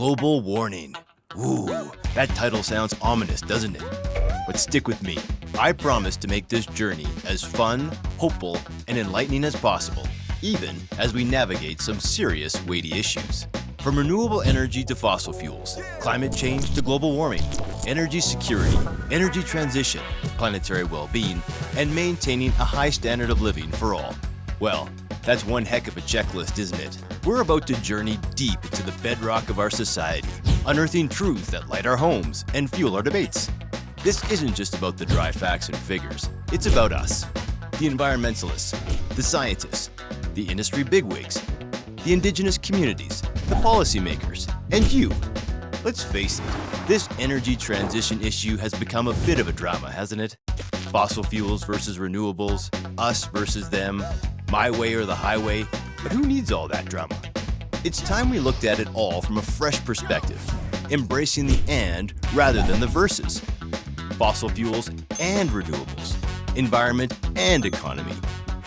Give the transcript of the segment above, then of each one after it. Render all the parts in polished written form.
Global warning. Ooh, that title sounds ominous, doesn't it? But stick with me. I promise to make this journey as fun, hopeful, and enlightening as possible, even as we navigate some serious, weighty issues. From renewable energy to fossil fuels, climate change to global warming, energy security, energy transition, planetary well-being, and maintaining a high standard of living for all. Well, that's one heck of a checklist, isn't it? We're about to journey deep into the bedrock of our society, unearthing truths that light our homes and fuel our debates. This isn't just about the dry facts and figures. It's about us, the environmentalists, the scientists, the industry bigwigs, the indigenous communities, the policymakers, and you. Let's face it, this energy transition issue has become a bit of a drama, hasn't it? Fossil fuels versus renewables, us versus them, my way or the highway, but who needs all that drama? It's time we looked at it all from a fresh perspective, embracing the and rather than the versus. Fossil fuels and renewables, environment and economy,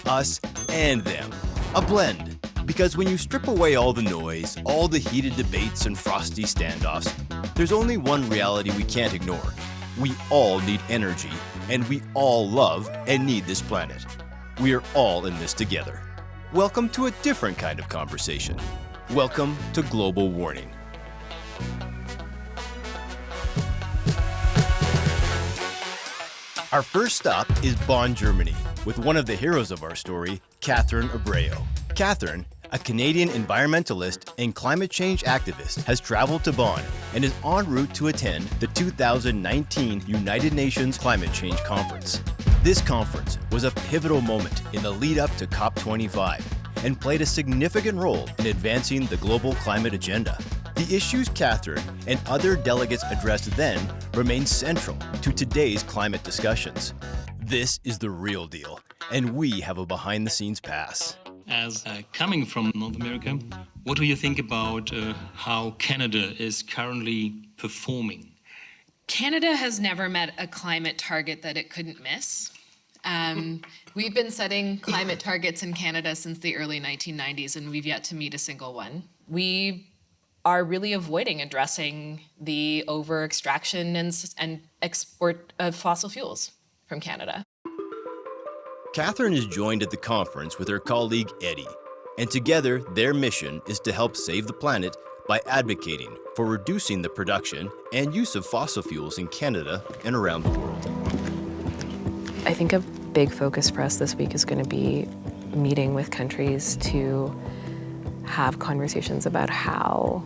us and them, a blend. Because when you strip away all the noise, all the heated debates and frosty standoffs, there's only one reality we can't ignore. We all need energy, and we all love and need this planet. We are all in this together. Welcome to a different kind of conversation. Welcome to Global Warning. Our first stop is Bonn, Germany, with one of the heroes of our story, Catherine Abreu. Catherine, a Canadian environmentalist and climate change activist, has traveled to Bonn and is en route to attend the 2019 United Nations Climate Change Conference. This conference was a pivotal moment in the lead-up to COP25 and played a significant role in advancing the global climate agenda. The issues Catherine and other delegates addressed then remain central to today's climate discussions. This is the real deal, and we have a behind-the-scenes pass. As coming from North America, what do you think about how Canada is currently performing? Canada has never met a climate target that it couldn't miss. We've been setting climate targets in Canada since the early 1990s, and we've yet to meet a single one. We are really avoiding addressing the over-extraction and export of fossil fuels from Canada. Catherine is joined at the conference with her colleague Eddie, and together their mission is to help save the planet by advocating for reducing the production and use of fossil fuels in Canada and around the world. I think a big focus for us this week is going to be meeting with countries to have conversations about how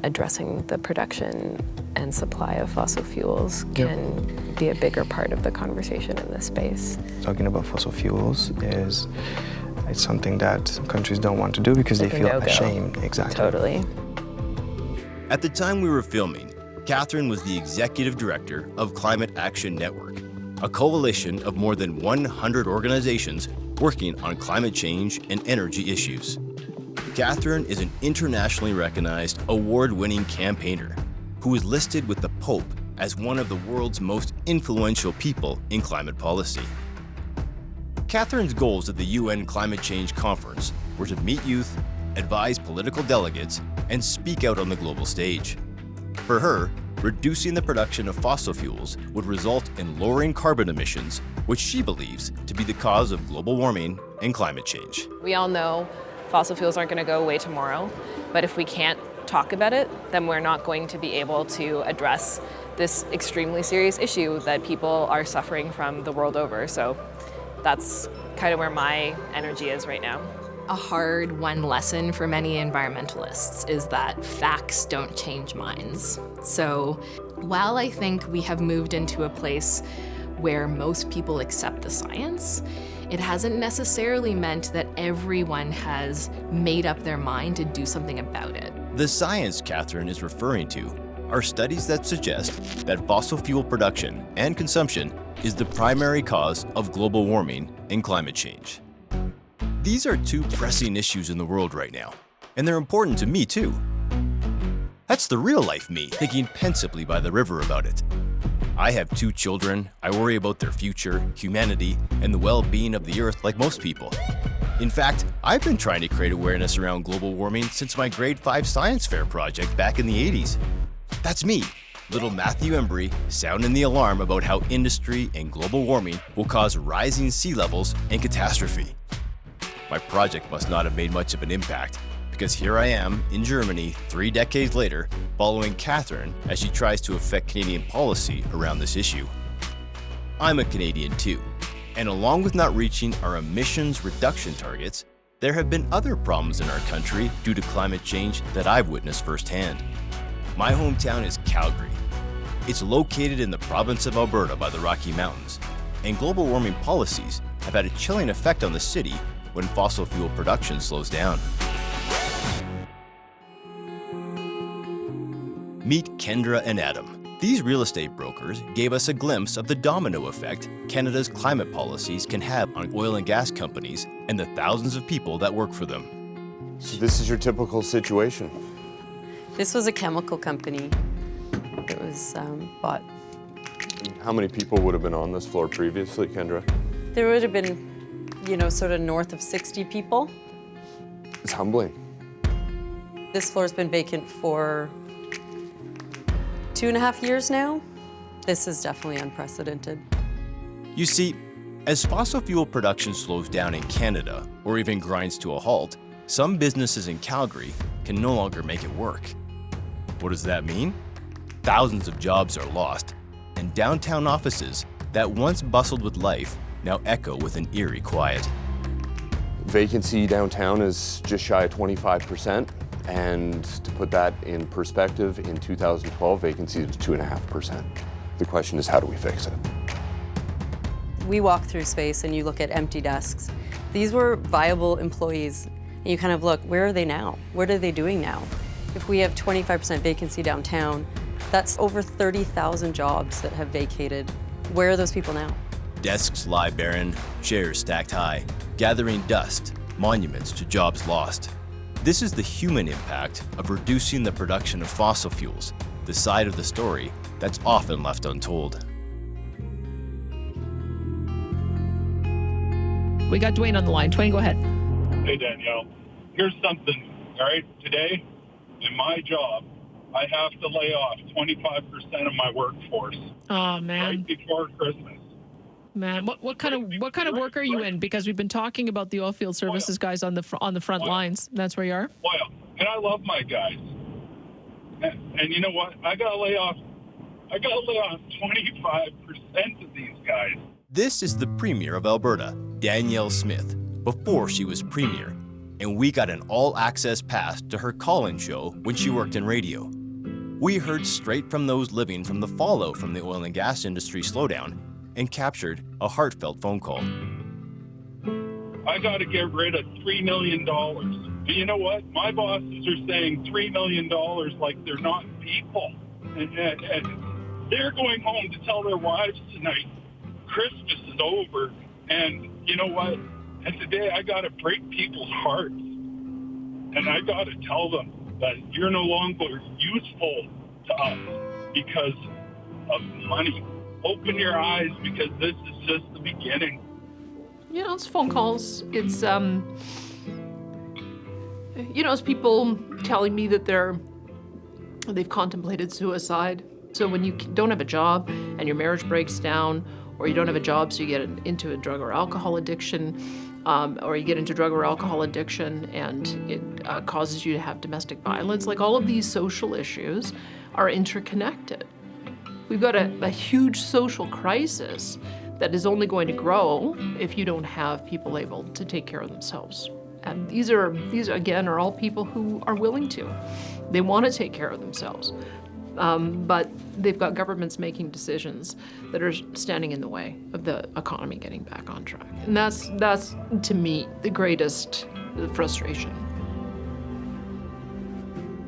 addressing the production and supply of fossil fuels can be a bigger part of the conversation in this space. Talking about fossil fuels it's something that countries don't want to do because they feel ashamed. Exactly. Totally. At the time we were filming, Catherine was the executive director of Climate Action Network, a coalition of more than 100 organizations working on climate change and energy issues. Catherine is an internationally recognized, award-winning campaigner who is listed with the Pope as one of the world's most influential people in climate policy. Catherine's goals at the UN Climate Change Conference were to meet youth, advise political delegates, and speak out on the global stage. For her, reducing the production of fossil fuels would result in lowering carbon emissions, which she believes to be the cause of global warming and climate change. We all know fossil fuels aren't going to go away tomorrow, but if we can't talk about it, then we're not going to be able to address this extremely serious issue that people are suffering from the world over. So that's kind of where my energy is right now. A hard-won lesson for many environmentalists is that facts don't change minds. So while I think we have moved into a place where most people accept the science, it hasn't necessarily meant that everyone has made up their mind to do something about it. The science Catherine is referring to are studies that suggest that fossil fuel production and consumption is the primary cause of global warming and climate change. These are two pressing issues in the world right now, and they're important to me too. That's the real-life me, thinking pensively by the river about it. I have 2 children, I worry about their future, humanity, and the well-being of the earth like most people. In fact, I've been trying to create awareness around global warming since my grade 5 science fair project back in the 80s. That's me, little Mathew Embry, sounding the alarm about how industry and global warming will cause rising sea levels and catastrophe. My project must not have made much of an impact, because here I am in Germany 3 decades later, following Catherine as she tries to affect Canadian policy around this issue. I'm a Canadian too, and along with not reaching our emissions reduction targets, there have been other problems in our country due to climate change that I've witnessed firsthand. My hometown is Calgary. It's located in the province of Alberta by the Rocky Mountains, and global warming policies have had a chilling effect on the city when fossil fuel production slows down. Meet Kendra and Adam. These real estate brokers gave us a glimpse of the domino effect Canada's climate policies can have on oil and gas companies and the thousands of people that work for them. So this is your typical situation? This was a chemical company. It was bought. How many people would have been on this floor previously, Kendra? There would have been, sort of north of 60 people. It's humbling. This floor's been vacant for 2.5 years now. This is definitely unprecedented. You see, as fossil fuel production slows down in Canada, or even grinds to a halt, some businesses in Calgary can no longer make it work. What does that mean? Thousands of jobs are lost, and downtown offices that once bustled with life now echo with an eerie quiet. Vacancy downtown is just shy of 25%. And to put that in perspective, in 2012, vacancy was 2.5%. The question is, how do we fix it? We walk through space and you look at empty desks. These were viable employees. And you kind of look, where are they now? What are they doing now? If we have 25% vacancy downtown, that's over 30,000 jobs that have vacated. Where are those people now? Desks lie barren, chairs stacked high, gathering dust, monuments to jobs lost. This is the human impact of reducing the production of fossil fuels, the side of the story that's often left untold. We got Dwayne on the line. Dwayne, go ahead. Hey, Danielle. Here's something, all right? Today, in my job, I have to lay off 25% of my workforce. Oh, man. Right before Christmas. Man, what kind of work are you in? Because we've been talking about the oilfield services guys on the front lines. That's where you are? Oil. And I love my guys. And you know what? I got to lay off 25% of these guys. This is the Premier of Alberta, Danielle Smith, before she was Premier, and we got an all-access pass to her call-in show when she worked in radio. We heard straight from those living from the fallout from the oil and gas industry slowdown and captured a heartfelt phone call. I got to get rid of $3 million. But you know what? My bosses are saying $3 million like they're not people. And they're going home to tell their wives tonight, Christmas is over. And you know what? And today I got to break people's hearts. And I got to tell them that you're no longer useful to us because of money. Open your eyes, because this is just the beginning. It's phone calls. It's, it's people telling me that they've contemplated suicide. So when you don't have a job and your marriage breaks down, or you don't have a job so you get into a drug or alcohol addiction, or you get into drug or alcohol addiction and it causes you to have domestic violence, like all of these social issues are interconnected. We've got a huge social crisis that is only going to grow if you don't have people able to take care of themselves. And these again are all people who are willing to. They want to take care of themselves. But they've got governments making decisions that are standing in the way of the economy getting back on track. And that's to me, the greatest frustration.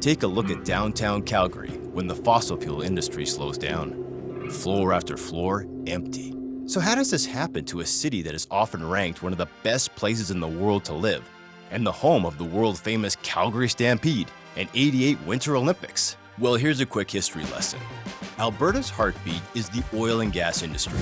Take a look at downtown Calgary when the fossil fuel industry slows down. Floor after floor, empty. So how does this happen to a city that is often ranked one of the best places in the world to live, and the home of the world-famous Calgary Stampede and '88 Winter Olympics? Well, here's a quick history lesson. Alberta's heartbeat is the oil and gas industry.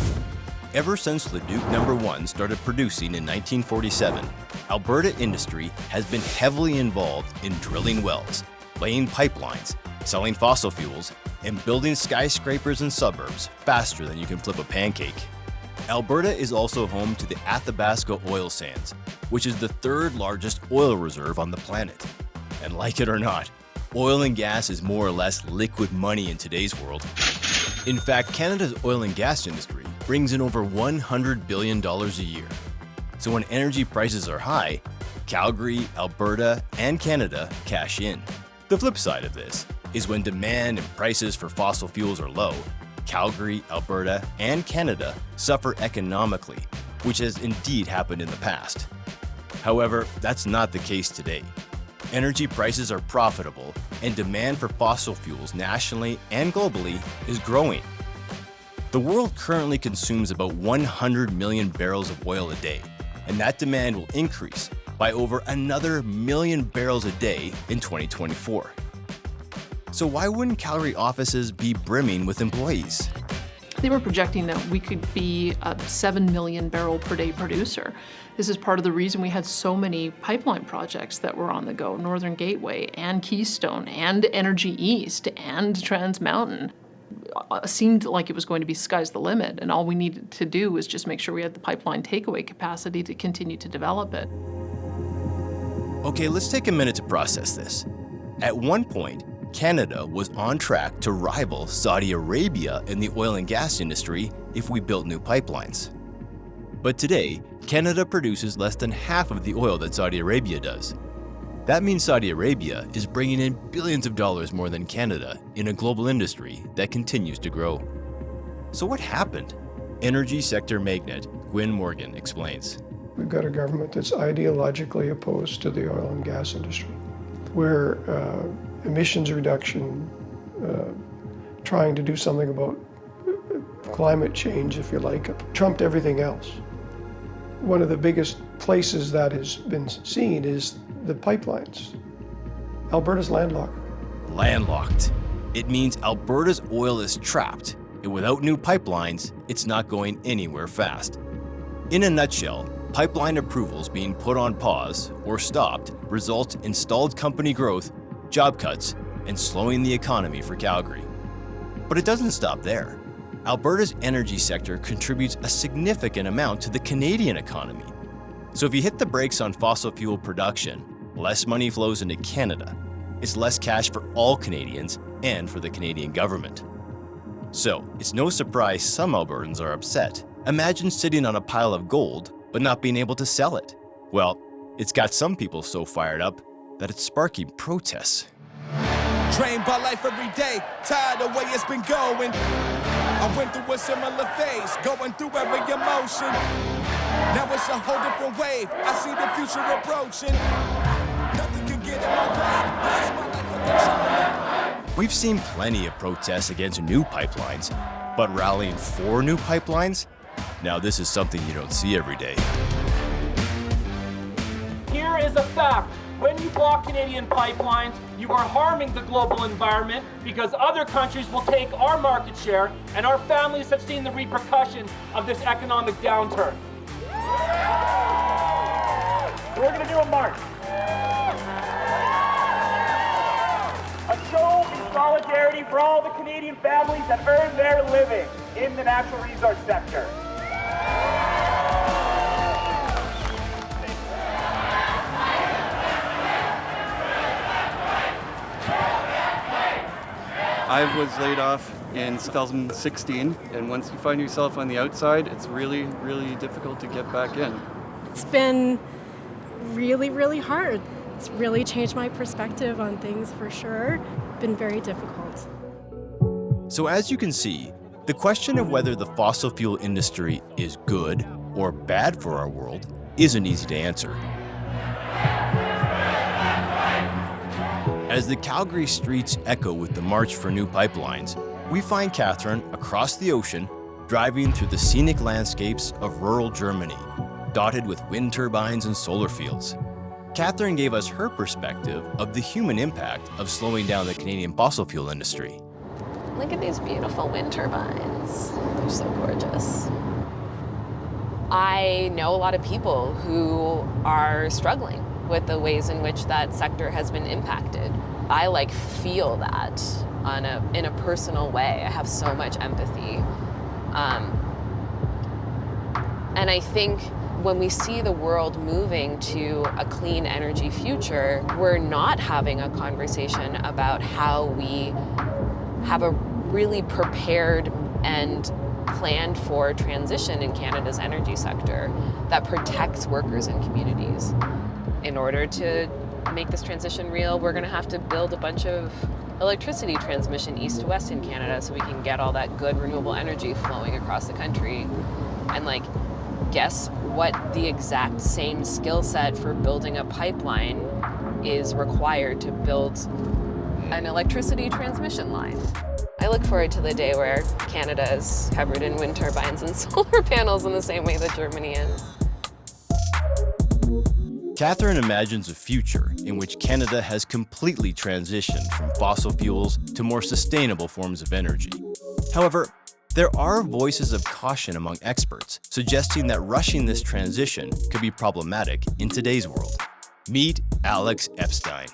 Ever since Leduc No. 1 started producing in 1947, Alberta industry has been heavily involved in drilling wells, laying pipelines, selling fossil fuels, and building skyscrapers and suburbs faster than you can flip a pancake. Alberta is also home to the Athabasca oil sands, which is the third largest oil reserve on the planet. And like it or not, oil and gas is more or less liquid money in today's world. In fact, Canada's oil and gas industry brings in over $100 billion a year. So when energy prices are high, Calgary, Alberta, and Canada cash in. The flip side of this is when demand and prices for fossil fuels are low, Calgary, Alberta, and Canada suffer economically, which has indeed happened in the past. However, that's not the case today. Energy prices are profitable, and demand for fossil fuels nationally and globally is growing. The world currently consumes about 100 million barrels of oil a day, and that demand will increase by over another million barrels a day in 2024. So why wouldn't Calgary offices be brimming with employees? They were projecting that we could be a 7 million barrel per day producer. This is part of the reason we had so many pipeline projects that were on the go, Northern Gateway and Keystone and Energy East and Trans Mountain. It seemed like it was going to be sky's the limit, and all we needed to do was just make sure we had the pipeline takeaway capacity to continue to develop it. Okay, let's take a minute to process this. At one point, Canada was on track to rival Saudi Arabia in the oil and gas industry if we built new pipelines. But today, Canada produces less than half of the oil that Saudi Arabia does. That means Saudi Arabia is bringing in billions of dollars more than Canada in a global industry that continues to grow. So what happened? Energy sector magnate Gwyn Morgan explains. We've got a government that's ideologically opposed to the oil and gas industry, where emissions reduction, trying to do something about climate change, if you like, trumped everything else. One of the biggest places that has been seen is the pipelines. Alberta's landlocked. Landlocked. It means Alberta's oil is trapped, and without new pipelines, it's not going anywhere fast. In a nutshell, pipeline approvals being put on pause or stopped results in stalled company growth, job cuts, and slowing the economy for Calgary. But it doesn't stop there. Alberta's energy sector contributes a significant amount to the Canadian economy. So if you hit the brakes on fossil fuel production, less money flows into Canada. It's less cash for all Canadians and for the Canadian government. So it's no surprise some Albertans are upset. Imagine sitting on a pile of gold but not being able to sell it. Well, it's got some people so fired up that it's sparking protests. Drained by life every day, tired of the way it's been going. I went through a similar phase, going through every emotion. Now it's a whole different wave, I see the future approaching. Nothing can get in my way, this is my life of control. We've seen plenty of protests against new pipelines, but rallying for new pipelines? Now this is something you don't see every day. Here is a fact. When you block Canadian pipelines, you are harming the global environment because other countries will take our market share, and our families have seen the repercussions of this economic downturn. So we're going to do a march. A show in solidarity for all the Canadian families that earn their living in the natural resource sector. I was laid off in 2016, and once you find yourself on the outside, it's really, really difficult to get back in. It's been really, really hard. It's really changed my perspective on things for sure. Been very difficult. So as you can see, the question of whether the fossil fuel industry is good or bad for our world isn't easy to answer. As the Calgary streets echo with the march for new pipelines, we find Catherine across the ocean driving through the scenic landscapes of rural Germany, dotted with wind turbines and solar fields. Catherine gave us her perspective of the human impact of slowing down the Canadian fossil fuel industry. Look at these beautiful wind turbines. They're so gorgeous. I know a lot of people who are struggling with the ways in which that sector has been impacted. I feel that in a personal way. I have so much empathy. And I think when we see the world moving to a clean energy future, we're not having a conversation about how we have a really prepared and planned for transition in Canada's energy sector that protects workers and communities. In order to make this transition real, we're going to have to build a bunch of electricity transmission east to west in Canada so we can get all that good renewable energy flowing across the country. And guess what the exact same skill set for building a pipeline is required to build an electricity transmission line. I look forward to the day where Canada is covered in wind turbines and solar panels in the same way that Germany is. Catherine imagines a future in which Canada has completely transitioned from fossil fuels to more sustainable forms of energy. However, there are voices of caution among experts suggesting that rushing this transition could be problematic in today's world. Meet Alex Epstein.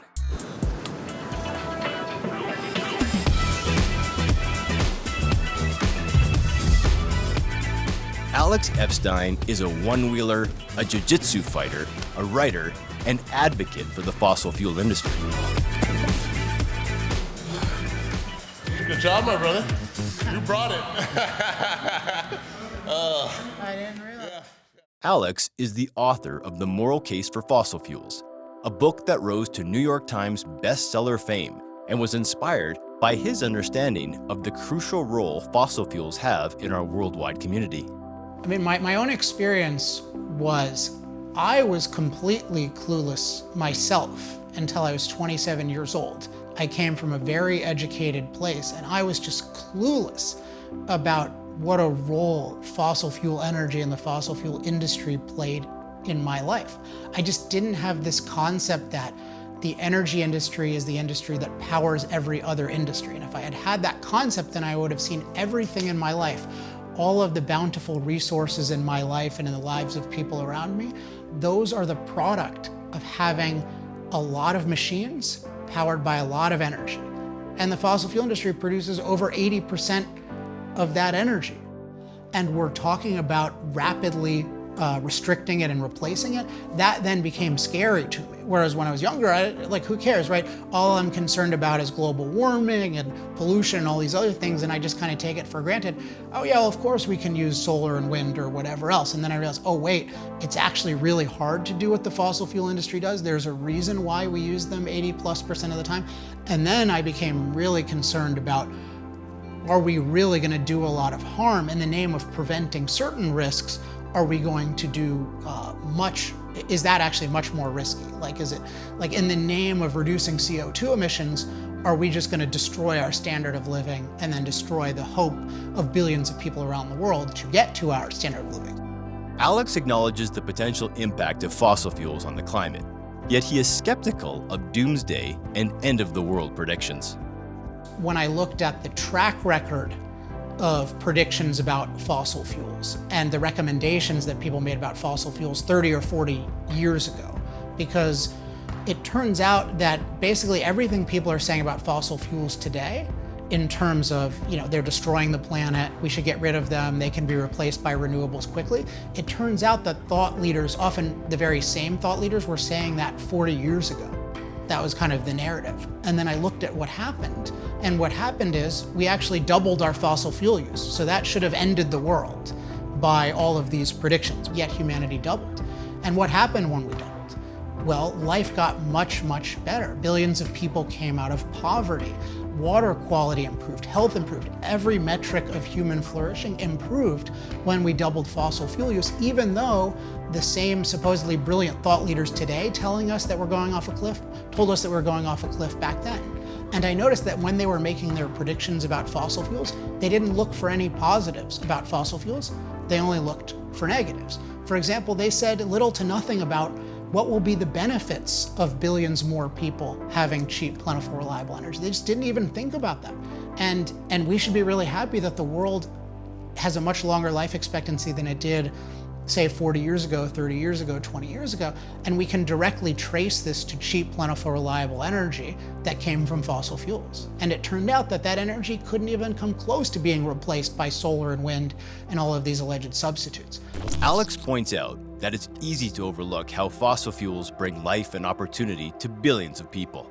Alex Epstein is a one-wheeler, a jiu-jitsu fighter, a writer, and advocate for the fossil fuel industry. Good job, my brother. You brought it. I didn't realize. Alex is the author of The Moral Case for Fossil Fuels, a book that rose to New York Times bestseller fame and was inspired by his understanding of the crucial role fossil fuels have in our worldwide community. I mean, my own experience was I was completely clueless myself until I was 27 years old. I came from a very educated place and I was just clueless about what a role fossil fuel energy and the fossil fuel industry played in my life. I just didn't have this concept that the energy industry is the industry that powers every other industry. And if I had had that concept, then I would have seen everything in my life, all of the bountiful resources in my life and in the lives of people around me, those are the product of having a lot of machines powered by a lot of energy. And the fossil fuel industry produces over 80% of that energy. And we're talking about rapidly restricting it and replacing it. That then became scary to me. Whereas when I was younger, who cares, right? All I'm concerned about is global warming and pollution and all these other things, and I just kind of take it for granted. Oh yeah, well, of course we can use solar and wind or whatever else. And then I realized, oh wait, it's actually really hard to do what the fossil fuel industry does. There's a reason why we use them 80+% of the time. And then I became really concerned about, are we really gonna do a lot of harm in the name of preventing certain risks? Are we going to do is that actually much more risky? Is it, in the name of reducing CO2 emissions, are we just gonna destroy our standard of living and then destroy the hope of billions of people around the world to get to our standard of living? Alex acknowledges the potential impact of fossil fuels on the climate, yet he is skeptical of doomsday and end-of-the-world predictions. When I looked at the track record of predictions about fossil fuels and the recommendations that people made about fossil fuels 30 or 40 years ago, because it turns out that basically everything people are saying about fossil fuels today in terms of, they're destroying the planet, we should get rid of them, they can be replaced by renewables quickly. It turns out that thought leaders, often the very same thought leaders, were saying that 40 years ago. That was kind of the narrative. And then I looked at what happened. And what happened is we actually doubled our fossil fuel use. So that should have ended the world by all of these predictions, yet humanity doubled. And what happened when we doubled? Well, life got much, much better. Billions of people came out of poverty. Water quality improved, health improved. Every metric of human flourishing improved when we doubled fossil fuel use, even though the same supposedly brilliant thought leaders today telling us that we're going off a cliff told us that we're going off a cliff back then. And I noticed that when they were making their predictions about fossil fuels, they didn't look for any positives about fossil fuels. They only looked for negatives. For example, they said little to nothing about what will be the benefits of billions more people having cheap, plentiful, reliable energy. They just didn't even think about that. And we should be really happy that the world has a much longer life expectancy than it did say 40 years ago, 30 years ago, 20 years ago, and we can directly trace this to cheap, plentiful, reliable energy that came from fossil fuels. And it turned out that that energy couldn't even come close to being replaced by solar and wind and all of these alleged substitutes. Alex points out that it's easy to overlook how fossil fuels bring life and opportunity to billions of people.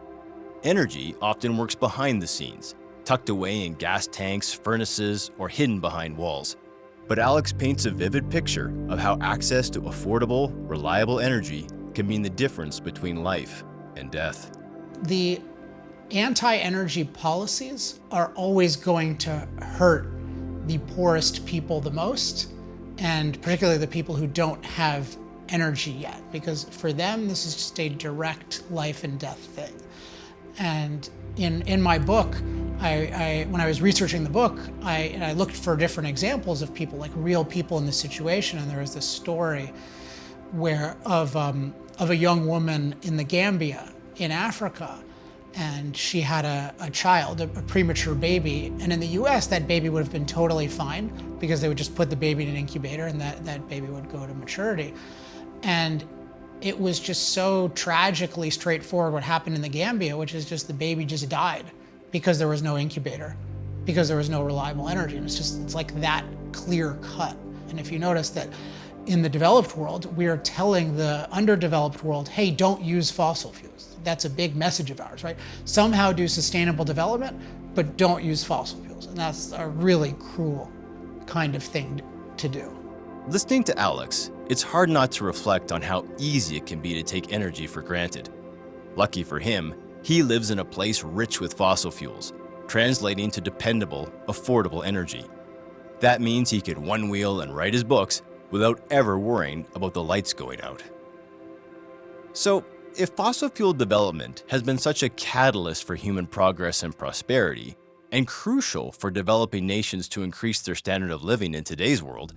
Energy often works behind the scenes, tucked away in gas tanks, furnaces, or hidden behind walls. But Alex paints a vivid picture of how access to affordable, reliable energy can mean the difference between life and death. The anti-energy policies are always going to hurt the poorest people the most, and particularly the people who don't have energy yet, because for them, this is just a direct life and death thing. And in my book, when I was researching the book, I looked for different examples of people, like real people in this situation, and there was this story of a young woman in the Gambia in Africa, and she had a child, a premature baby, and in the US that baby would have been totally fine because they would just put the baby in an incubator and that baby would go to maturity. And it was just so tragically straightforward what happened in the Gambia, which is just the baby just died because there was no incubator, because there was no reliable energy. And it's like that clear cut. And if you notice that in the developed world, we are telling the underdeveloped world, hey, don't use fossil fuels. That's a big message of ours, right? Somehow do sustainable development, but don't use fossil fuels. And that's a really cruel kind of thing to do. Listening to Alex, it's hard not to reflect on how easy it can be to take energy for granted. Lucky for him, he lives in a place rich with fossil fuels, translating to dependable, affordable energy. That means he can one wheel and write his books without ever worrying about the lights going out. So, if fossil fuel development has been such a catalyst for human progress and prosperity, and crucial for developing nations to increase their standard of living in today's world,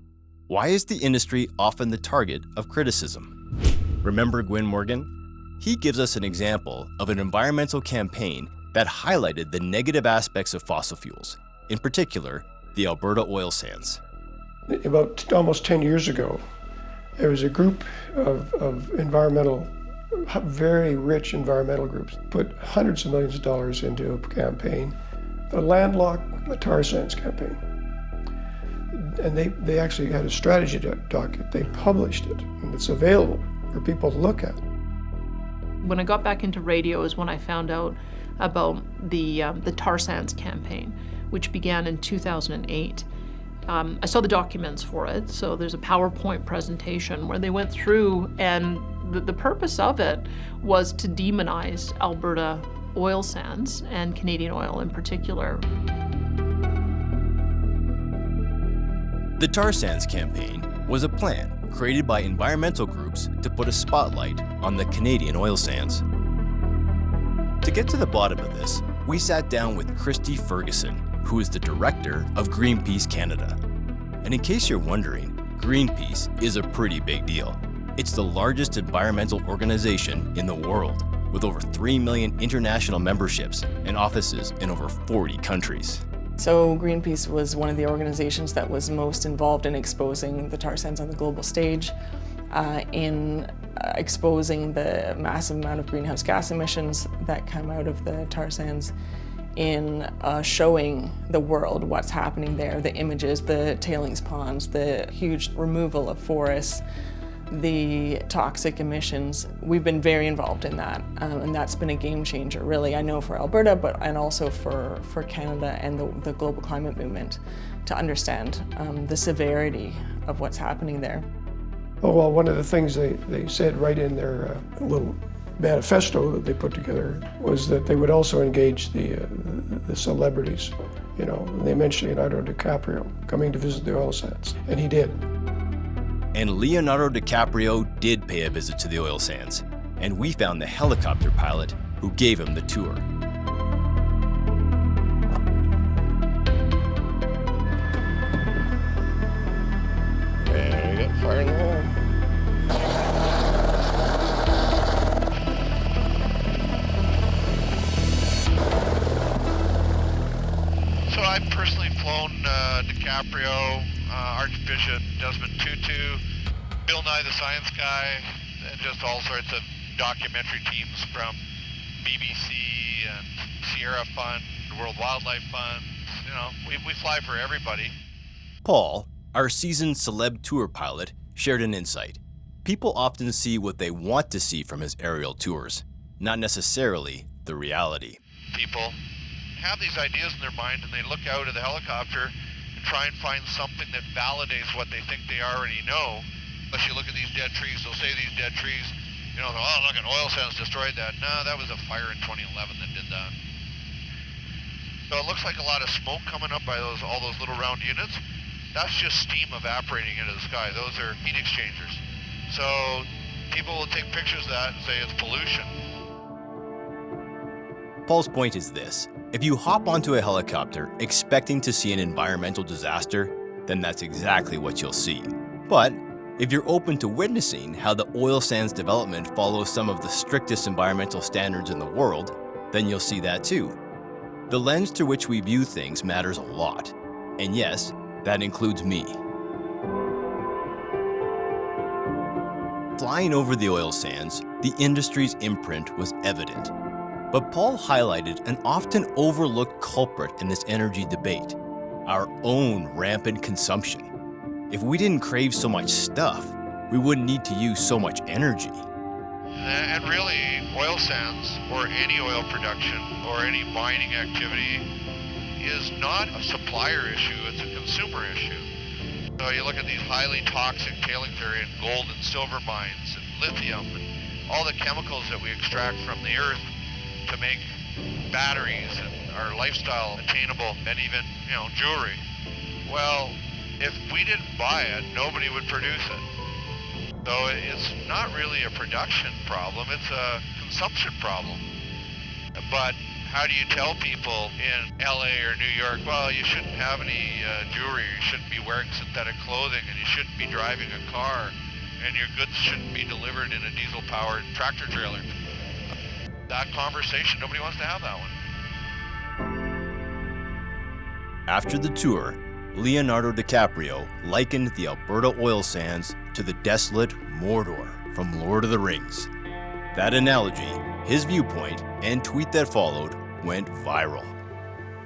why is the industry often the target of criticism? Remember Gwyn Morgan? He gives us an example of an environmental campaign that highlighted the negative aspects of fossil fuels, in particular, the Alberta oil sands. About almost 10 years ago, there was a group of environmental, very rich environmental groups, put hundreds of millions of dollars into a campaign, the Landlocked the Tar Sands campaign. And they actually had a strategy document. They published it, and it's available for people to look at. When I got back into radio is when I found out about the tar sands campaign, which began in 2008. I saw the documents for it, so there's a PowerPoint presentation where they went through, and the purpose of it was to demonize Alberta oil sands and Canadian oil in particular. The Tar Sands campaign was a plan created by environmental groups to put a spotlight on the Canadian oil sands. To get to the bottom of this, we sat down with Christy Ferguson, who is the director of Greenpeace Canada. And in case you're wondering, Greenpeace is a pretty big deal. It's the largest environmental organization in the world, with over 3 million international memberships and offices in over 40 countries. So Greenpeace was one of the organizations that was most involved in exposing the tar sands on the global stage, in exposing the massive amount of greenhouse gas emissions that come out of the tar sands, in showing the world what's happening there, the images, the tailings ponds, the huge removal of forests, the toxic emissions. We've been very involved in that, and that's been a game changer, really, I know, for Alberta, and also for Canada and the global climate movement, to understand the severity of what's happening there. Oh, well, one of the things they said right in their little manifesto that they put together was that they would also engage the celebrities. You know, they mentioned Leonardo DiCaprio coming to visit the oil sands, and he did. And Leonardo DiCaprio did pay a visit to the oil sands, and we found the helicopter pilot who gave him the tour. And we got fire in the hole. So I've personally flown DiCaprio, Archbishop Desmond Tutu, Bill Nye the Science Guy, and just all sorts of documentary teams from BBC and Sierra Fund, World Wildlife Fund. You know, we fly for everybody. Paul, our seasoned celeb tour pilot, shared an insight. People often see what they want to see from his aerial tours, not necessarily the reality. People have these ideas in their mind and they look out of the helicopter and try and find something that validates what they think they already know. If you look at these dead trees, they'll say these dead trees, you know, oh, look, an oil sands destroyed that. No, that was a fire in 2011 that did that. So it looks like a lot of smoke coming up by all those little round units. That's just steam evaporating into the sky. Those are heat exchangers. So people will take pictures of that and say it's pollution. Paul's point is this: if you hop onto a helicopter expecting to see an environmental disaster, then that's exactly what you'll see. But if you're open to witnessing how the oil sands development follows some of the strictest environmental standards in the world, then you'll see that too. The lens through which we view things matters a lot. And yes, that includes me. Flying over the oil sands, the industry's imprint was evident. But Paul highlighted an often overlooked culprit in this energy debate: our own rampant consumption. If we didn't crave so much stuff, we wouldn't need to use so much energy. And really, oil sands, or any oil production, or any mining activity, is not a supplier issue, it's a consumer issue. So you look at these highly toxic tailings area in gold and silver mines, and lithium, and all the chemicals that we extract from the earth to make batteries and our lifestyle attainable, and even, you know, jewelry. Well, if we didn't buy it, nobody would produce it. So it's not really a production problem, it's a consumption problem. But how do you tell people in LA or New York, well, you shouldn't have any jewelry, you shouldn't be wearing synthetic clothing, and you shouldn't be driving a car, and your goods shouldn't be delivered in a diesel-powered tractor trailer? That conversation, nobody wants to have that one. After the tour, Leonardo DiCaprio likened the Alberta oil sands to the desolate Mordor from Lord of the Rings. That analogy, his viewpoint, and tweet that followed went viral.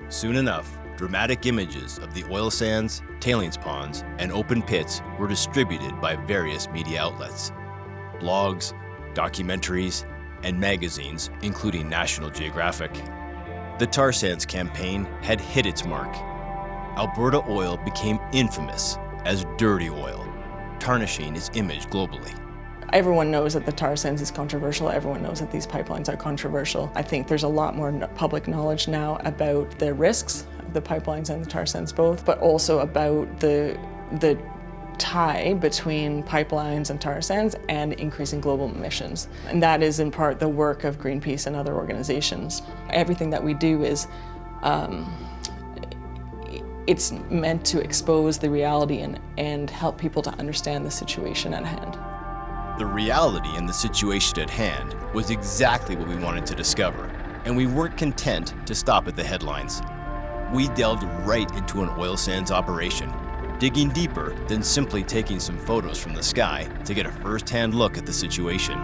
Soon enough, dramatic images of the oil sands, tailings ponds, and open pits were distributed by various media outlets. Blogs, documentaries, and magazines, including National Geographic. The tar sands campaign had hit its mark. Alberta oil became infamous as dirty oil, tarnishing its image globally. Everyone knows that the tar sands is controversial. Everyone knows that these pipelines are controversial. I think there's a lot more public knowledge now about the risks of the pipelines and the tar sands both, but also about the tie between pipelines and tar sands and increasing global emissions. And that is in part the work of Greenpeace and other organizations. Everything that we do is it's meant to expose the reality and help people to understand the situation at hand. The reality and the situation at hand was exactly what we wanted to discover, and we weren't content to stop at the headlines. We delved right into an oil sands operation, digging deeper than simply taking some photos from the sky to get a first-hand look at the situation.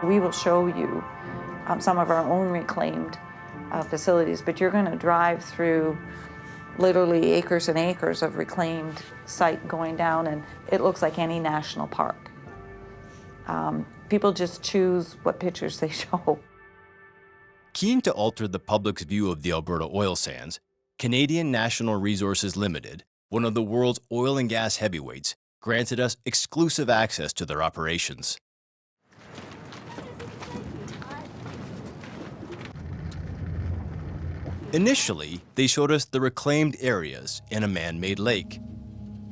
We will show you some of our own reclaimed facilities, but you're going to drive through literally acres and acres of reclaimed site going down, and it looks like any national park. People just choose what pictures they show. Keen to alter the public's view of the Alberta oil sands, Canadian National Resources Limited, one of the world's oil and gas heavyweights, granted us exclusive access to their operations. Initially, they showed us the reclaimed areas in a man-made lake.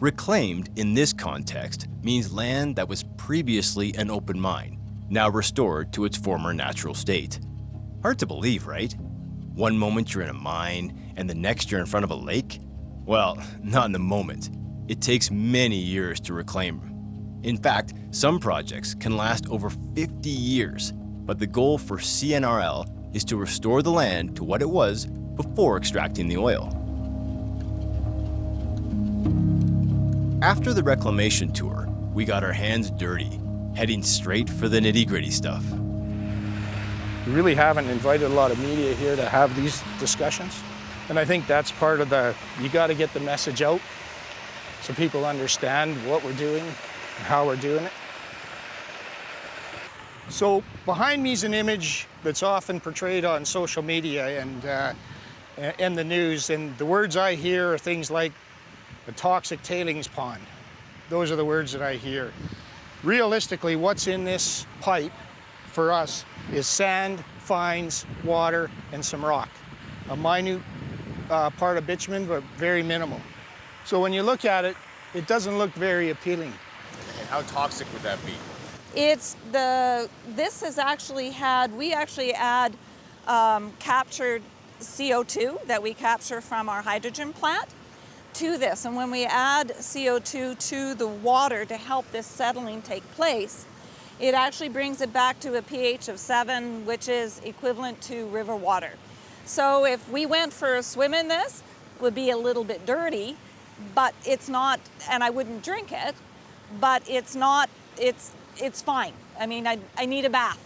Reclaimed in this context means land that was previously an open mine, now restored to its former natural state. Hard to believe, right? One moment you're in a mine, and the next you're in front of a lake? Well, not in the moment. it takes many years to reclaim. In fact, some projects can last over 50 years, but the goal for CNRL is to restore the land to what it was before extracting the oil. After the reclamation tour, we got our hands dirty, heading straight for the nitty-gritty stuff. We really haven't invited a lot of media here to have these discussions. And I think that's part of you got to get the message out so people understand what we're doing and how we're doing it. So behind me is an image that's often portrayed on social media and the news, and the words I hear are things like a toxic tailings pond. Those are the words that I hear. Realistically, what's in this pipe for us is sand, fines, water, and some rock. A minute part of bitumen, but very minimal. So when you look at it, it doesn't look very appealing. And how toxic would that be? This has actually we actually add captured CO2 that we capture from our hydrogen plant to this. And when we add CO2 to the water to help this settling take place, it actually brings it back to a pH of 7, which is equivalent to river water. So if we went for a swim in this, it would be a little bit dirty, but it's not, and I wouldn't drink it, but it's not, it's fine. I mean, I need a bath.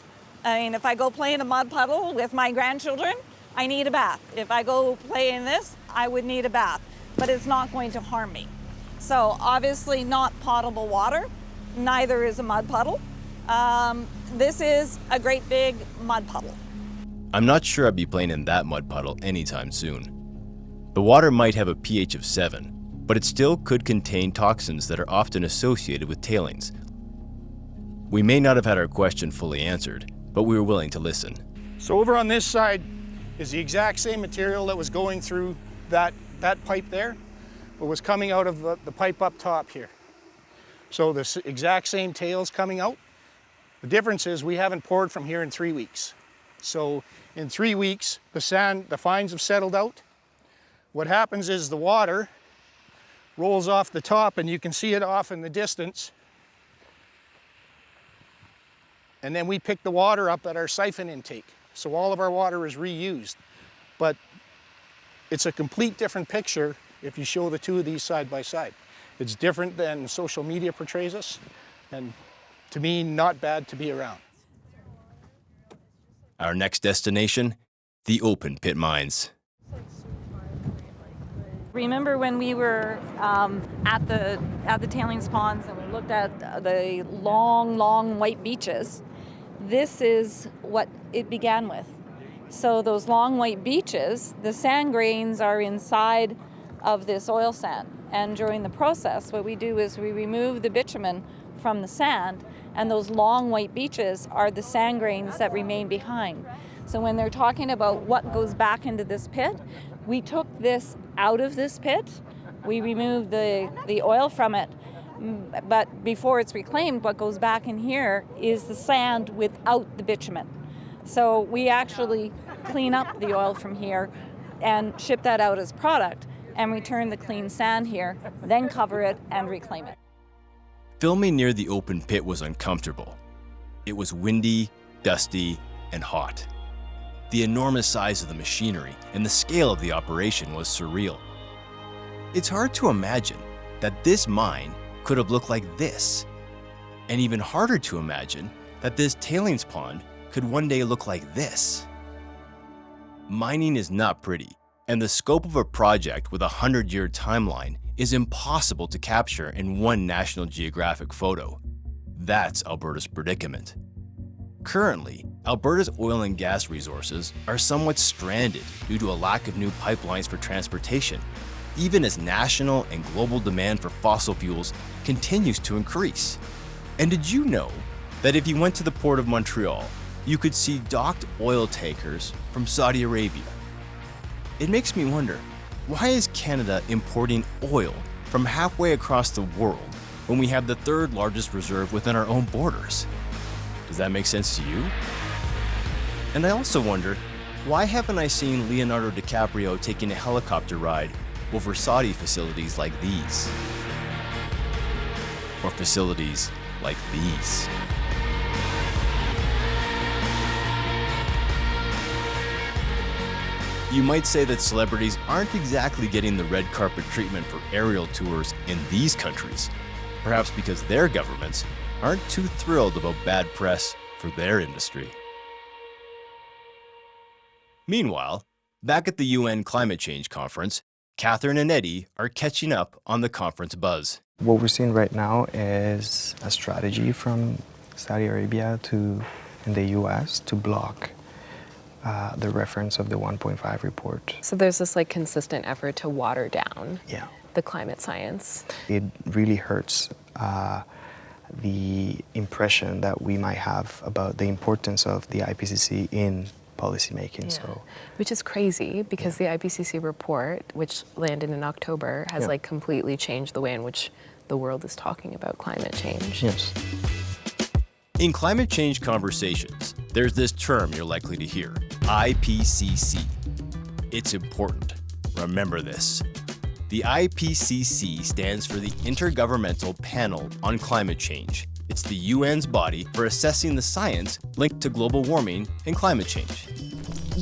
I mean, if I go play in a mud puddle with my grandchildren, I need a bath. If I go play in this, I would need a bath, but it's not going to harm me. So obviously not potable water, neither is a mud puddle. This is a great big mud puddle. I'm not sure I'd be playing in that mud puddle anytime soon. The water might have a pH of 7, but it still could contain toxins that are often associated with tailings. We may not have had our question fully answered, but we were willing to listen. So over on this side is the exact same material that was going through that pipe there, but was coming out of the pipe up top here. So the exact same tails coming out. The difference is we haven't poured from here in 3 weeks. So in 3 weeks, the fines have settled out. What happens is the water rolls off the top, and you can see it off in the distance. And then we pick the water up at our siphon intake. So all of our water is reused. But it's a complete different picture if you show the two of these side by side. It's different than social media portrays us, and to me, not bad to be around. Our next destination, the open pit mines. Remember when we were at the tailings ponds and we looked at the long white beaches? This is what it began with. So those long white beaches, the sand grains are inside of this oil sand. And during the process, what we do is we remove the bitumen from the sand, and those long white beaches are the sand grains that remain behind. So when they're talking about what goes back into this pit, we took this out of this pit, we removed the oil from it, but before it's reclaimed, what goes back in here is the sand without the bitumen. So we actually clean up the oil from here and ship that out as product and return the clean sand here, then cover it and reclaim it. Filming near the open pit was uncomfortable. It was windy, dusty, and hot. The enormous size of the machinery and the scale of the operation was surreal. It's hard to imagine that this mine could have looked like this, and even harder to imagine that this tailings pond could one day look like this. Mining is not pretty, and the scope of a project with a 100-year timeline is impossible to capture in one National Geographic photo. That's Alberta's predicament. Currently, Alberta's oil and gas resources are somewhat stranded due to a lack of new pipelines for transportation, even as national and global demand for fossil fuels continues to increase. And did you know that if you went to the Port of Montreal, you could see docked oil tankers from Saudi Arabia? It makes me wonder, why is Canada importing oil from halfway across the world when we have the third largest reserve within our own borders? Does that make sense to you? And I also wonder, why haven't I seen Leonardo DiCaprio taking a helicopter ride over Saudi facilities like these? or facilities like these. You might say that celebrities aren't exactly getting the red carpet treatment for aerial tours in these countries, perhaps because their governments aren't too thrilled about bad press for their industry. Meanwhile, back at the UN Climate Change Conference, Catherine and Eddie are catching up on the conference buzz. What we're seeing right now is a strategy from Saudi Arabia and the US to block the reference of the 1.5 report. So there's this like consistent effort to water down the climate science. It really hurts the impression that we might have about the importance of the IPCC in policymaking. So, which is crazy because the IPCC report, which landed in October, has like completely changed the way in which the world is talking about climate change. Yes. In climate change conversations, there's this term you're likely to hear, IPCC. It's important. Remember this. The IPCC stands for the Intergovernmental Panel on Climate Change. It's the UN's body for assessing the science linked to global warming and climate change.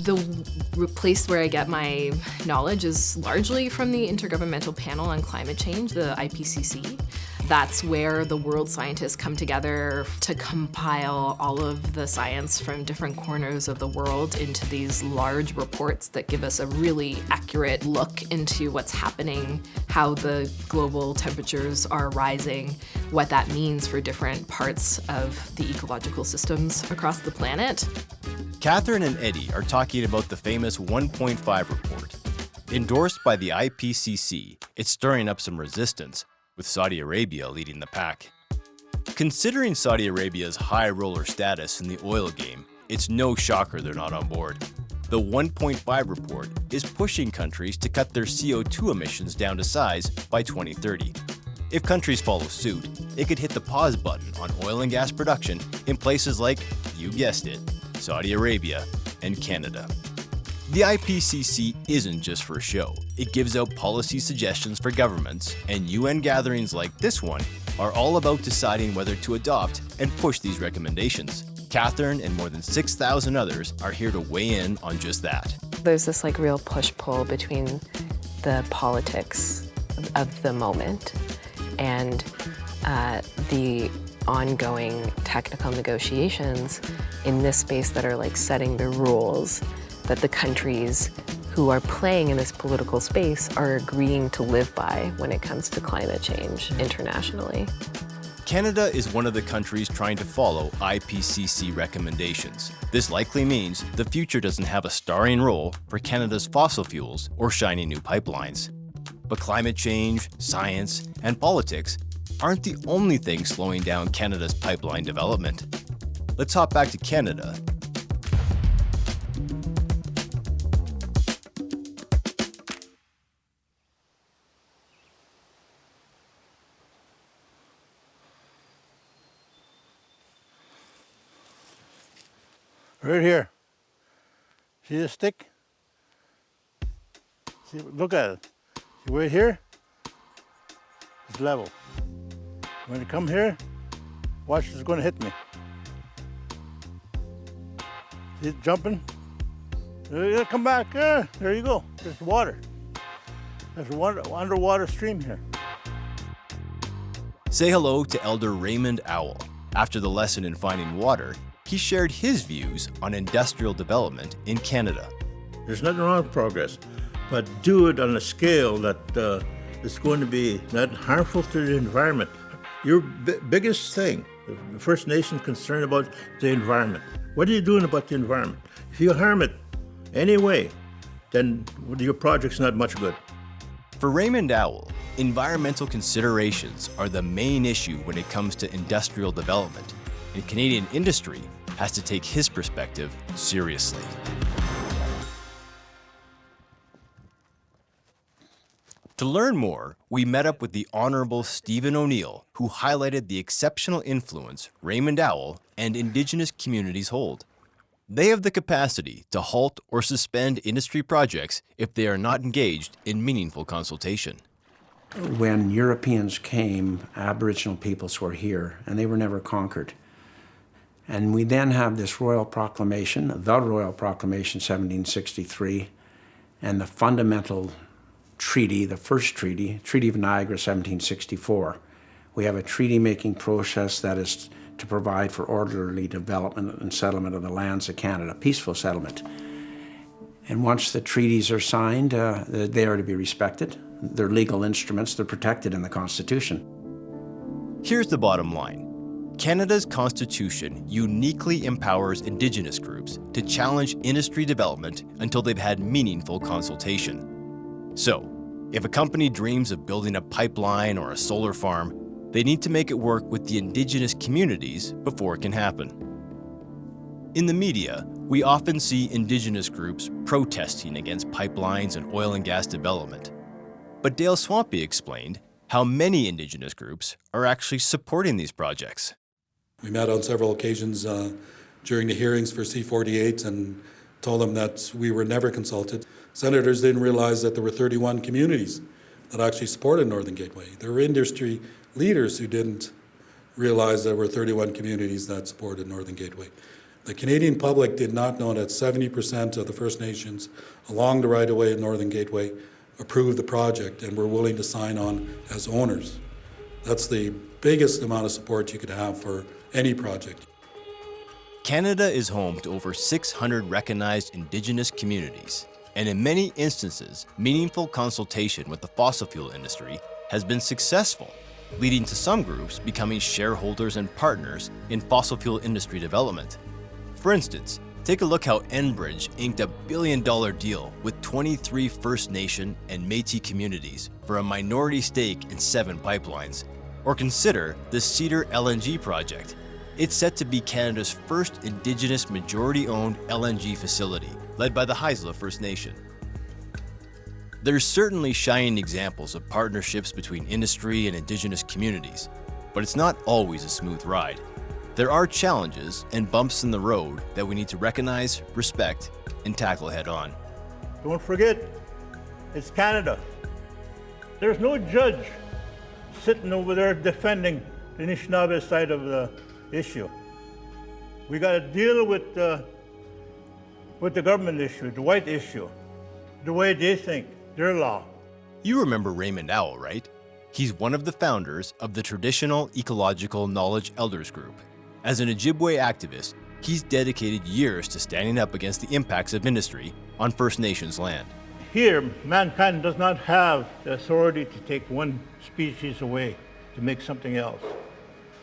The place where I get my knowledge is largely from the Intergovernmental Panel on Climate Change, the IPCC. That's where the world scientists come together to compile all of the science from different corners of the world into these large reports that give us a really accurate look into what's happening, how the global temperatures are rising, what that means for different parts of the ecological systems across the planet. Catherine and Eddie are talking about the famous 1.5 report. Endorsed by the IPCC, it's stirring up some resistance, with Saudi Arabia leading the pack. Considering Saudi Arabia's high roller status in the oil game, it's no shocker they're not on board. The 1.5 report is pushing countries to cut their CO2 emissions down to size by 2030. If countries follow suit, it could hit the pause button on oil and gas production in places like, you guessed it, Saudi Arabia and Canada. The IPCC isn't just for show. It gives out policy suggestions for governments, and UN gatherings like this one are all about deciding whether to adopt and push these recommendations. Catherine and more than 6,000 others are here to weigh in on just that. There's this like real push-pull between the politics of the moment and the ongoing technical negotiations in this space that are like setting the rules that the countries who are playing in this political space are agreeing to live by when it comes to climate change internationally. Canada is one of the countries trying to follow IPCC recommendations. This likely means the future doesn't have a starring role for Canada's fossil fuels or shiny new pipelines. But climate change, science, and politics aren't the only things slowing down Canada's pipeline development. Let's hop back to Canada. Right here. See the stick? See, look at it. See right here? It's level. When it come here, watch, it's going to hit me. See it jumping? Come back. There you go. There's water. There's an underwater stream here. Say hello to Elder Raymond Owl. After the lesson in finding water, he shared his views on industrial development in Canada. There's nothing wrong with progress, but do it on a scale that is going to be not harmful to the environment. Your biggest thing, the First Nation concerned about the environment. What are you doing about the environment? If you harm it anyway, then your project's not much good. For Raymond Owl, environmental considerations are the main issue when it comes to industrial development, and Canadian industry has to take his perspective seriously. To learn more, we met up with the Honourable Stephen O'Neill, who highlighted the exceptional influence Raymond Owl and Indigenous communities hold. They have the capacity to halt or suspend industry projects if they are not engaged in meaningful consultation. When Europeans came, Aboriginal peoples were here, and they were never conquered. And we then have this Royal Proclamation, the Royal Proclamation 1763, and the fundamental treaty, the first treaty, Treaty of Niagara 1764. We have a treaty-making process that is to provide for orderly development and settlement of the lands of Canada, peaceful settlement. And once the treaties are signed, they are to be respected. They're legal instruments, they're protected in the Constitution. Here's the bottom line. Canada's Constitution uniquely empowers Indigenous groups to challenge industry development until they've had meaningful consultation. So, if a company dreams of building a pipeline or a solar farm, they need to make it work with the Indigenous communities before it can happen. In the media, we often see Indigenous groups protesting against pipelines and oil and gas development. But Dale Swampy explained how many Indigenous groups are actually supporting these projects. We met on several occasions during the hearings for C-48 and told them that we were never consulted. Senators didn't realize that there were 31 communities that actually supported Northern Gateway. There were industry leaders who didn't realize there were 31 communities that supported Northern Gateway. The Canadian public did not know that 70% of the First Nations along the right-of-way of Northern Gateway approved the project and were willing to sign on as owners. That's the biggest amount of support you could have for any project. Canada is home to over 600 recognized Indigenous communities, and in many instances, meaningful consultation with the fossil fuel industry has been successful, leading to some groups becoming shareholders and partners in fossil fuel industry development. For instance, take a look how Enbridge inked a billion-dollar deal with 23 First Nation and Métis communities for a minority stake in 7 pipelines. Or consider the Cedar LNG project. It's set to be Canada's first Indigenous majority-owned LNG facility, led by the Haisla First Nation. There's certainly shining examples of partnerships between industry and Indigenous communities, but it's not always a smooth ride. There are challenges and bumps in the road that we need to recognize, respect, and tackle head-on. Don't forget, it's Canada. There's no judge sitting over there defending the Anishinaabe side of the issue. We got to deal with the government issue, the white issue, the way they think, their law. You remember Raymond Owl, right? He's one of the founders of the Traditional Ecological Knowledge Elders Group. As an Ojibwe activist, he's dedicated years to standing up against the impacts of industry on First Nations land. Here, mankind does not have the authority to take one species away to make something else.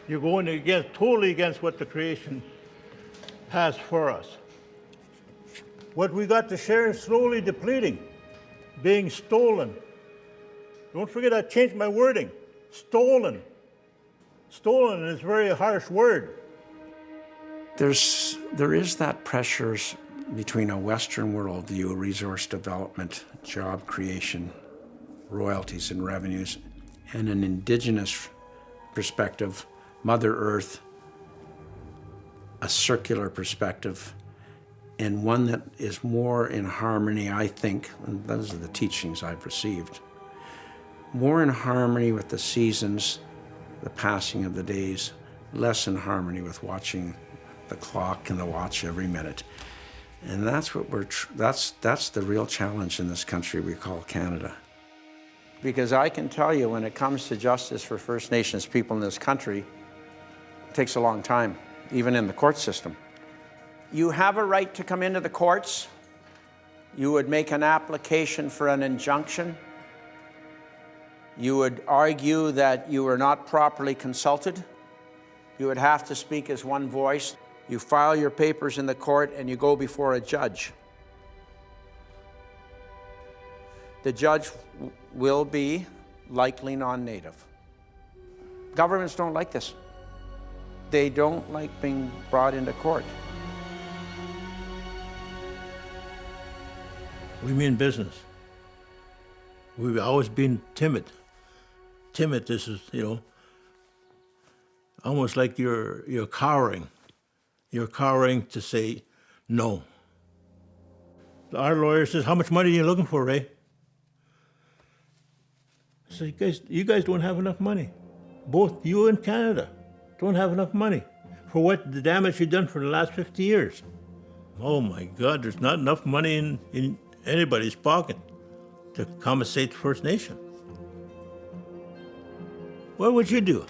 You're going totally against what the creation has for us. What we got to share is slowly depleting, being stolen. Don't forget, I changed my wording. Stolen. Stolen is a very harsh word. There is that pressures between a Western worldview, resource development, job creation, royalties and revenues, and an Indigenous perspective, Mother Earth, a circular perspective, and one that is more in harmony, I think, and those are the teachings I've received, more in harmony with the seasons, the passing of the days, less in harmony with watching the clock and the watch every minute. And that's what that's the real challenge in this country we call Canada. Because I can tell you, when it comes to justice for First Nations people in this country, it takes a long time, even in the court system. You have a right to come into the courts. You would make an application for an injunction. You would argue that you were not properly consulted. You would have to speak as one voice. You file your papers in the court and you go before a judge. The judge will be likely non-native. Governments don't like this. They don't like being brought into court. We mean business. We've always been timid. Timid, this is, almost like you're cowering. You're cowering to say no. Our lawyer says, how much money are you looking for, Ray? So you guys don't have enough money. Both you and Canada don't have enough money for what the damage you've done for the last 50 years. Oh my God, there's not enough money in anybody's pocket to compensate the First Nation. What would you do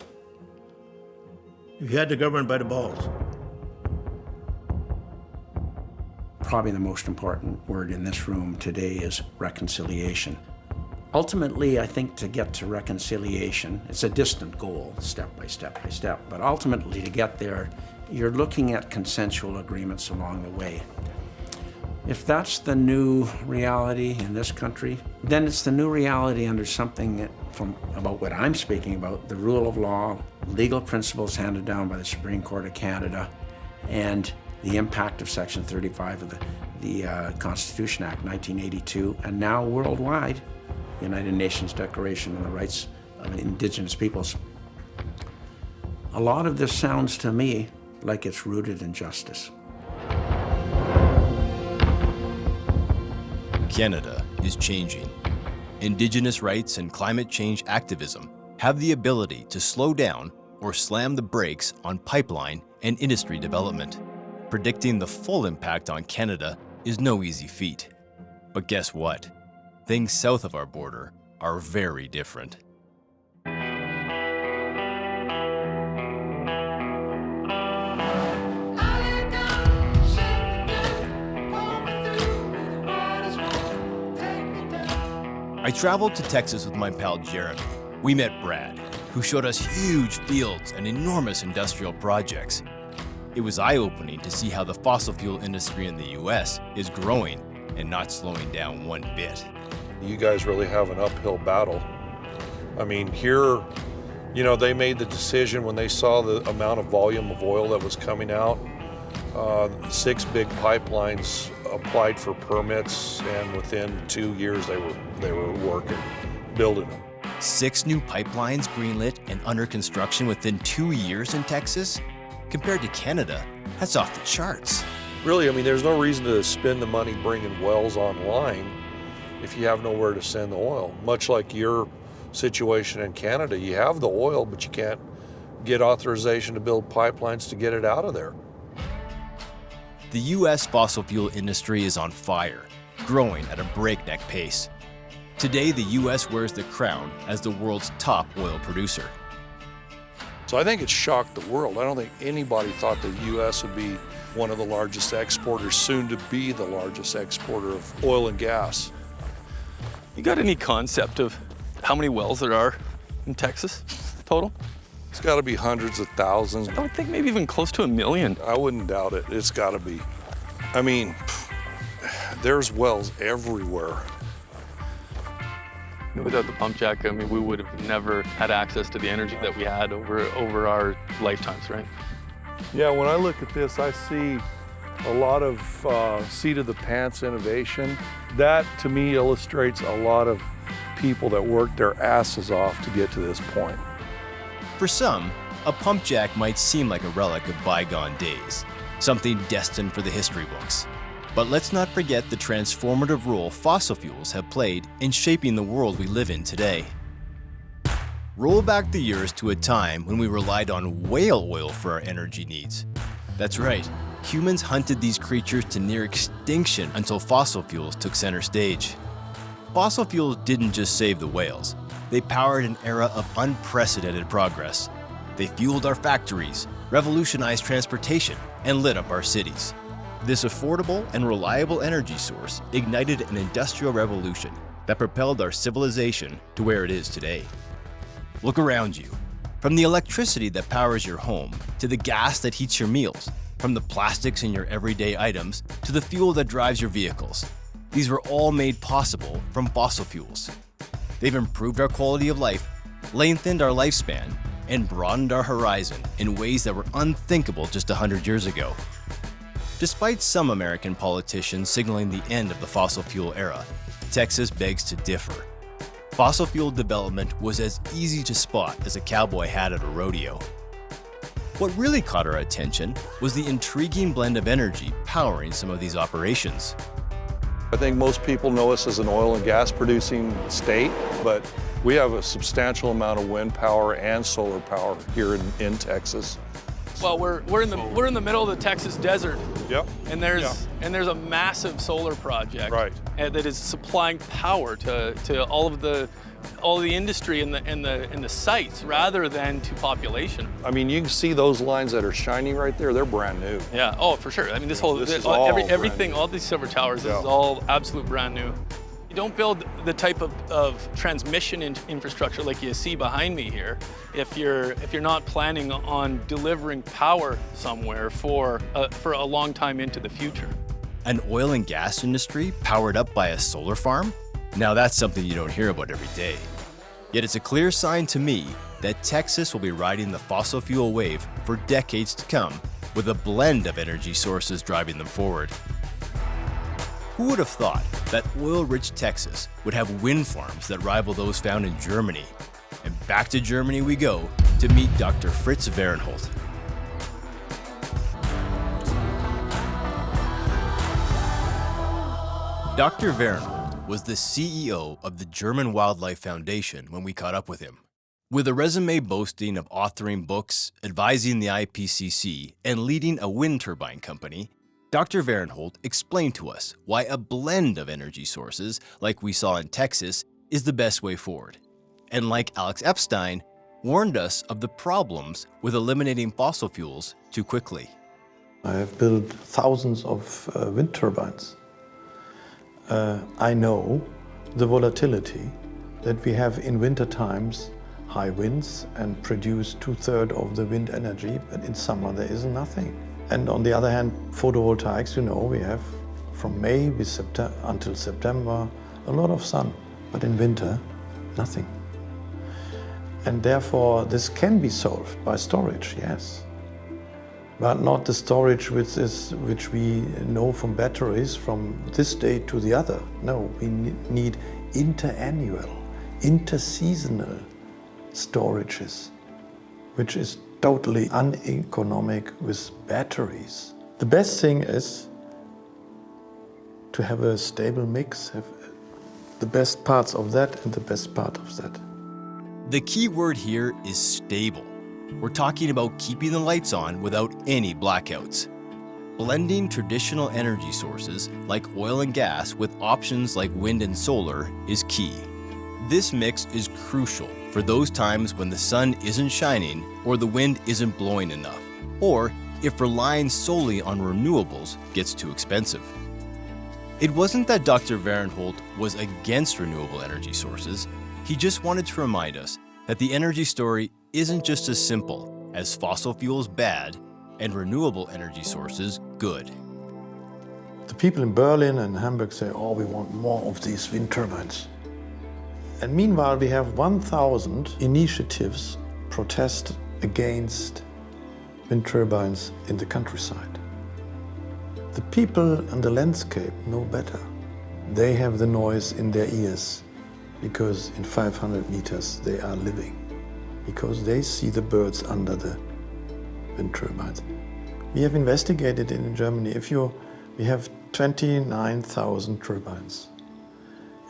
if you had the government by the balls? Probably the most important word in this room today is reconciliation. Ultimately, I think to get to reconciliation, it's a distant goal, step by step by step, but ultimately to get there, you're looking at consensual agreements along the way. If that's the new reality in this country, then it's the new reality under something about what I'm speaking about, the rule of law, legal principles handed down by the Supreme Court of Canada, and the impact of Section 35 of the Constitution Act 1982, and now worldwide, the United Nations Declaration on the Rights of Indigenous Peoples. A lot of this sounds to me like it's rooted in justice. Canada is changing. Indigenous rights and climate change activism have the ability to slow down or slam the brakes on pipeline and industry development. Predicting the full impact on Canada is no easy feat. But guess what? Things south of our border are very different. I traveled to Texas with my pal Jeremy. We met Brad, who showed us huge fields and enormous industrial projects. It was eye-opening to see how the fossil fuel industry in the US is growing and not slowing down one bit. You guys really have an uphill battle. I mean, here, you know, they made the decision when they saw the amount of volume of oil that was coming out. 6 big pipelines applied for permits, and within 2 years they were working, building them. 6 new pipelines greenlit and under construction within 2 years in Texas? Compared to Canada, that's off the charts. Really, I mean, there's no reason to spend the money bringing wells online if you have nowhere to send the oil. Much like your situation in Canada, you have the oil, but you can't get authorization to build pipelines to get it out of there. The U.S. fossil fuel industry is on fire, growing at a breakneck pace. Today, the U.S. wears the crown as the world's top oil producer. So I think it shocked the world. I don't think anybody thought the U.S. would be one of the largest exporters, soon to be the largest exporter of oil and gas. You got any concept of how many wells there are in Texas total? It's got to be hundreds of thousands. I would think maybe even close to 1 million. I wouldn't doubt it. It's got to be. I mean, there's wells everywhere. Without the pump jack, I mean, we would have never had access to the energy that we had over our lifetimes, right? Yeah, when I look at this, I see a lot of seat of the pants innovation. That, to me, illustrates a lot of people that worked their asses off to get to this point. For some, a pump jack might seem like a relic of bygone days, something destined for the history books. But let's not forget the transformative role fossil fuels have played in shaping the world we live in today. Roll back the years to a time when we relied on whale oil for our energy needs. That's right, humans hunted these creatures to near extinction until fossil fuels took center stage. Fossil fuels didn't just save the whales. They powered an era of unprecedented progress. They fueled our factories, revolutionized transportation, and lit up our cities. This affordable and reliable energy source ignited an industrial revolution that propelled our civilization to where it is today. Look around you. From the electricity that powers your home, to the gas that heats your meals, from the plastics in your everyday items, to the fuel that drives your vehicles. These were all made possible from fossil fuels. They've improved our quality of life, lengthened our lifespan, and broadened our horizon in ways that were unthinkable just 100 years ago. Despite some American politicians signaling the end of the fossil fuel era, Texas begs to differ. Fossil fuel development was as easy to spot as a cowboy hat at a rodeo. What really caught our attention was the intriguing blend of energy powering some of these operations. I think most people know us as an oil and gas producing state, but we have a substantial amount of wind power and solar power here in Texas. Well, we're in the middle of the Texas desert. Yep. And there's a massive solar project that is supplying power to all the industry and the sites rather than to population. I mean, you can see those lines that are shining right there. They're brand new. Yeah. Oh, for sure. I mean, everything, all these solar towers, this is all absolute brand new. You don't build the type of transmission infrastructure like you see behind me here if you're not planning on delivering power somewhere for a long time into the future. An oil and gas industry powered up by a solar farm? Now that's something you don't hear about every day. Yet it's a clear sign to me that Texas will be riding the fossil fuel wave for decades to come, with a blend of energy sources driving them forward. Who would have thought that oil-rich Texas would have wind farms that rival those found in Germany? And back to Germany we go to meet Dr. Fritz Varhenholt. Dr. Varhenholt was the CEO of the German Wildlife Foundation when we caught up with him. With a resume boasting of authoring books, advising the IPCC, and leading a wind turbine company, Dr. Varhenholt explained to us why a blend of energy sources, like we saw in Texas, is the best way forward. And like Alex Epstein, warned us of the problems with eliminating fossil fuels too quickly. I have built thousands of wind turbines. I know the volatility that we have in winter times, high winds, and produce 2/3 of the wind energy, but in summer there is nothing. And on the other hand, photovoltaics, we have from May until September a lot of sun, but in winter, nothing. And therefore, this can be solved by storage, yes. But not the storage which we know from batteries from this day to the other. No, we need interannual, interseasonal storages, which is totally uneconomic with batteries. The best thing is to have a stable mix, have the best parts of that and the best part of that. The key word here is stable. We're talking about keeping the lights on without any blackouts. Blending traditional energy sources like oil and gas with options like wind and solar is key. This mix is crucial for those times when the sun isn't shining or the wind isn't blowing enough, or if relying solely on renewables gets too expensive. It wasn't that Dr. Varhenholt was against renewable energy sources. He just wanted to remind us that the energy story isn't just as simple as fossil fuels bad and renewable energy sources good. The people in Berlin and Hamburg say, oh, we want more of these wind turbines. And meanwhile, we have 1,000 initiatives protest against wind turbines in the countryside. The people and the landscape know better. They have the noise in their ears because in 500 meters they are living, because they see the birds under the wind turbines. We have investigated in Germany. We have 29,000 turbines,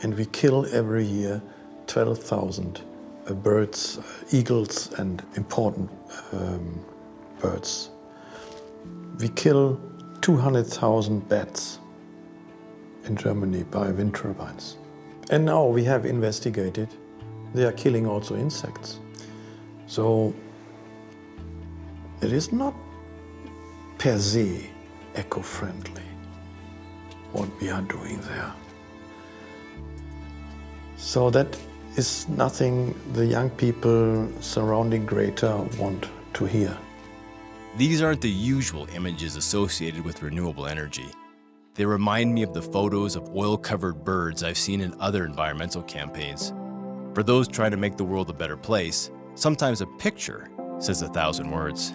and we kill every year 12,000 birds, eagles, and important birds. We kill 200,000 bats in Germany by wind turbines. And now we have investigated, they are killing also insects. So it is not per se eco-friendly what we are doing there. So that is nothing the young people surrounding Greta want to hear. These aren't the usual images associated with renewable energy. They remind me of the photos of oil-covered birds I've seen in other environmental campaigns. For those trying to make the world a better place, sometimes a picture says 1,000 words.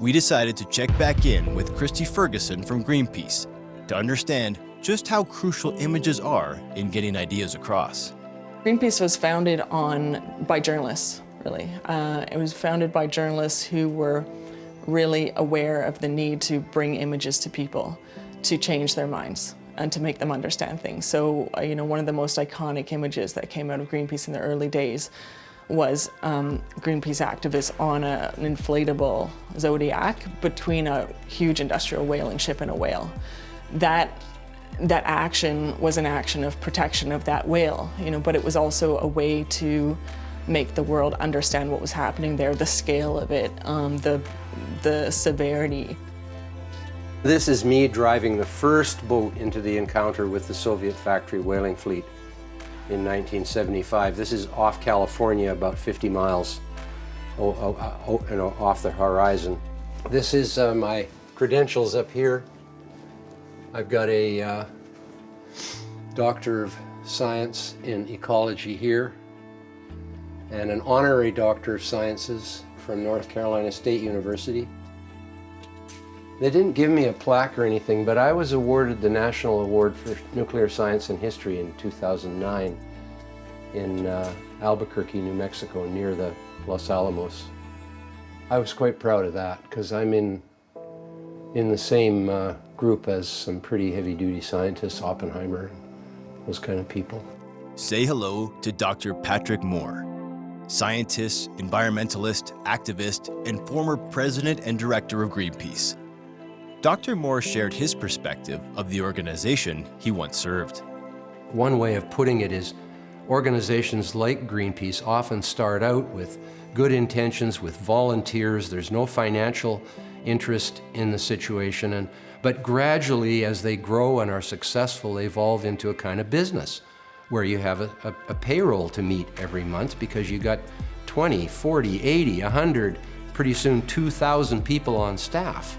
We decided to check back in with Christy Ferguson from Greenpeace to understand just how crucial images are in getting ideas across. Greenpeace was founded by journalists, really. It was founded by journalists who were really aware of the need to bring images to people to change their minds. and to make them understand things. So, one of the most iconic images that came out of Greenpeace in the early days was Greenpeace activists on an inflatable Zodiac between a huge industrial whaling ship and a whale. That action was an action of protection of that whale, but it was also a way to make the world understand what was happening there, the scale of it, the severity. This is me driving the first boat into the encounter with the Soviet factory whaling fleet in 1975. This is off California, about 50 miles off the horizon. This is my credentials up here. I've got a Doctor of Science in Ecology here, and an honorary Doctor of Sciences from North Carolina State University. They didn't give me a plaque or anything, but I was awarded the National Award for Nuclear Science and History in 2009 in Albuquerque, New Mexico, near the Los Alamos. I was quite proud of that because I'm in the same group as some pretty heavy-duty scientists, Oppenheimer, those kind of people. Say hello to Dr. Patrick Moore, scientist, environmentalist, activist, and former president and director of Greenpeace. Dr. Moore shared his perspective of the organization he once served. One way of putting it is organizations like Greenpeace often start out with good intentions, with volunteers. There's no financial interest in the situation, but gradually, as they grow and are successful, they evolve into a kind of business where you have a payroll to meet every month because you got 20, 40, 80, 100, pretty soon 2,000 people on staff.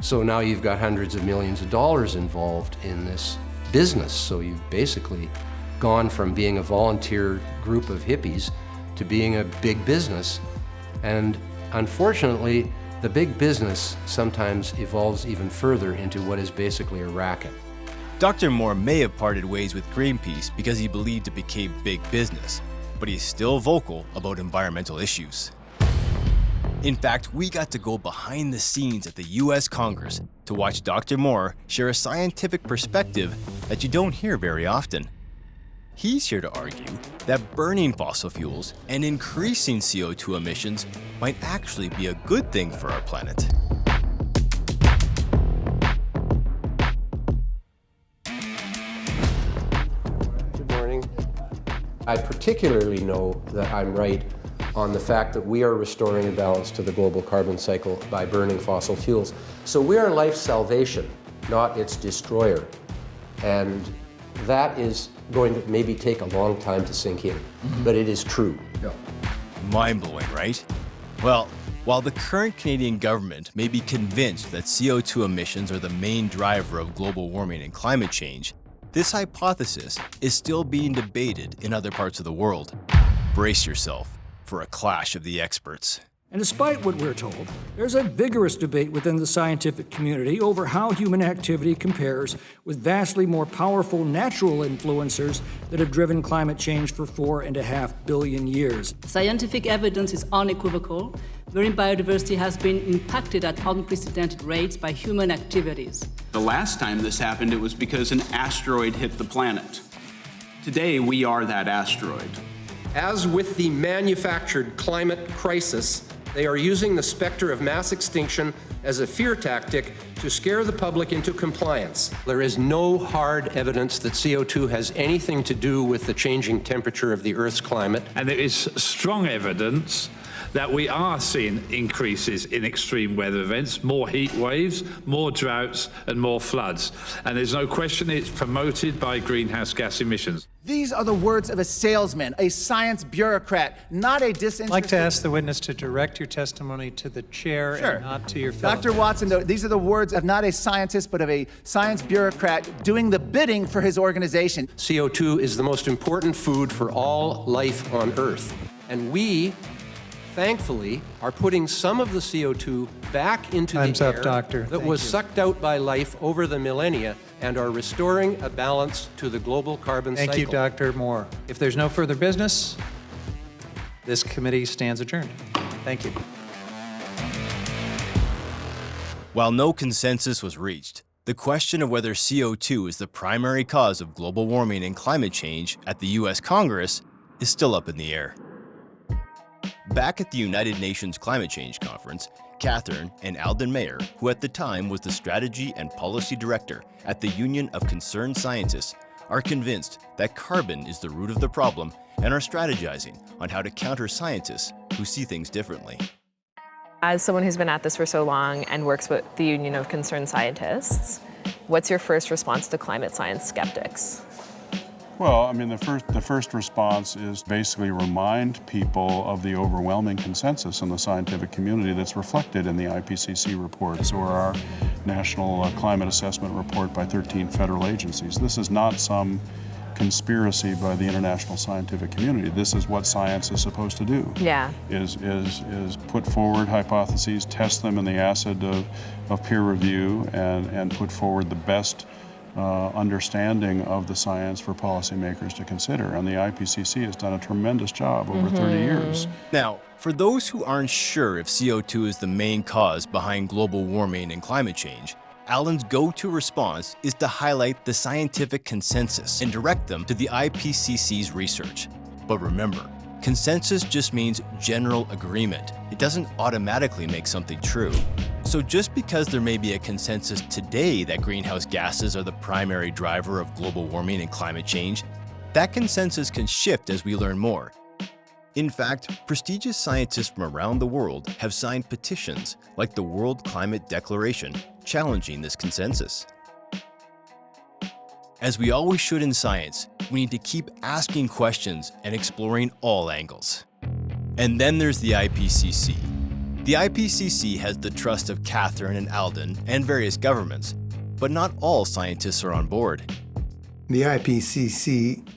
So now you've got hundreds of millions of dollars involved in this business. So you've basically gone from being a volunteer group of hippies to being a big business. And unfortunately, the big business sometimes evolves even further into what is basically a racket. Dr. Moore may have parted ways with Greenpeace because he believed it became big business, but he's still vocal about environmental issues. In fact, we got to go behind the scenes at the US Congress to watch Dr. Moore share a scientific perspective that you don't hear very often. He's here to argue that burning fossil fuels and increasing CO2 emissions might actually be a good thing for our planet. Good morning. I particularly know that I'm right on the fact that we are restoring a balance to the global carbon cycle by burning fossil fuels. So we are life's salvation, not its destroyer. And that is going to maybe take a long time to sink in, but it is true. Yeah. Mind-blowing, right? Well, while the current Canadian government may be convinced that CO2 emissions are the main driver of global warming and climate change, this hypothesis is still being debated in other parts of the world. Brace yourself for a clash of the experts. And despite what we're told, there's a vigorous debate within the scientific community over how human activity compares with vastly more powerful natural influencers that have driven climate change for 4.5 billion years. Scientific evidence is unequivocal. Marine biodiversity has been impacted at unprecedented rates by human activities. The last time this happened, it was because an asteroid hit the planet. Today, we are that asteroid. As with the manufactured climate crisis, they are using the specter of mass extinction as a fear tactic to scare the public into compliance. There is no hard evidence that CO2 has anything to do with the changing temperature of the Earth's climate. And there is strong evidence that we are seeing increases in extreme weather events, more heat waves, more droughts, and more floods. And there's no question it's promoted by greenhouse gas emissions. These are the words of a salesman, a science bureaucrat, not a disinterested... I'd like to ask the witness to direct your testimony to the chair and not to your fellow. Dr. Watson, these are the words of not a scientist, but of a science bureaucrat doing the bidding for his organization. CO2 is the most important food for all life on Earth. And we, thankfully, are putting some of the CO2 back into the air that was sucked out by life over the millennia and are restoring a balance to the global carbon cycle. Thank you, Dr. Moore. If there's no further business, this committee stands adjourned. Thank you. While no consensus was reached, the question of whether CO2 is the primary cause of global warming and climate change at the US Congress is still up in the air. Back at the United Nations Climate Change Conference, Catherine and Alden Mayer, who at the time was the Strategy and Policy Director at the Union of Concerned Scientists, are convinced that carbon is the root of the problem and are strategizing on how to counter scientists who see things differently. As someone who's been at this for so long and works with the Union of Concerned Scientists, what's your first response to climate science skeptics? Well, I mean, the first response is basically remind people of the overwhelming consensus in the scientific community that's reflected in the IPCC reports or our National Climate Assessment Report by 13 federal agencies. This is not some conspiracy by the international scientific community. This is what science is supposed to do. Yeah. Is put forward hypotheses, test them in the acid of peer review, and put forward the best understanding of the science for policymakers to consider. And the IPCC has done a tremendous job over 30 years. Now, for those who aren't sure if CO2 is the main cause behind global warming and climate change, Allen's go-to response is to highlight the scientific consensus and direct them to the IPCC's research. But remember, consensus just means general agreement. It doesn't automatically make something true. So just because there may be a consensus today that greenhouse gases are the primary driver of global warming and climate change, that consensus can shift as we learn more. In fact, prestigious scientists from around the world have signed petitions like the World Climate Declaration challenging this consensus. As we always should in science, we need to keep asking questions and exploring all angles. And then there's the IPCC. The IPCC has the trust of Catherine and Alden and various governments, but not all scientists are on board. The IPCC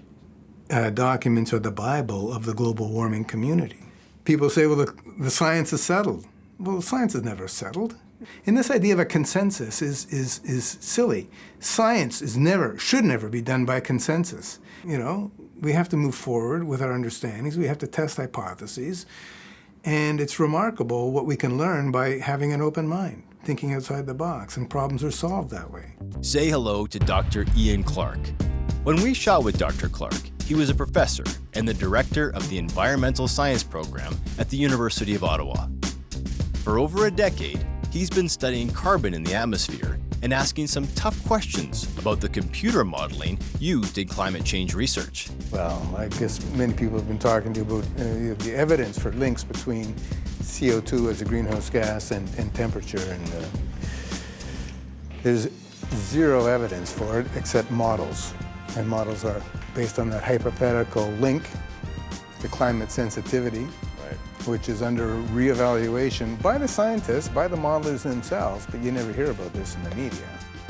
documents are the Bible of the global warming community. People say, well, the science is settled. Well, the science is never settled. And this idea of a consensus is silly. Science should never be done by consensus. You know, we have to move forward with our understandings. We have to test hypotheses. And it's remarkable what we can learn by having an open mind, thinking outside the box, and problems are solved that way. Say hello to Dr. Ian Clark. When we shot with Dr. Clark, he was a professor and the director of the Environmental Science program at the University of Ottawa. For over a decade, he's been studying carbon in the atmosphere and asking some tough questions about the computer modeling used in climate change research. Well, I guess many people have been talking to you about the evidence for links between CO2 as a greenhouse gas and temperature, and there's zero evidence for it except models. And models are based on that hypothetical link, the climate sensitivity, which is under reevaluation by the scientists, by the modelers themselves, but you never hear about this in the media.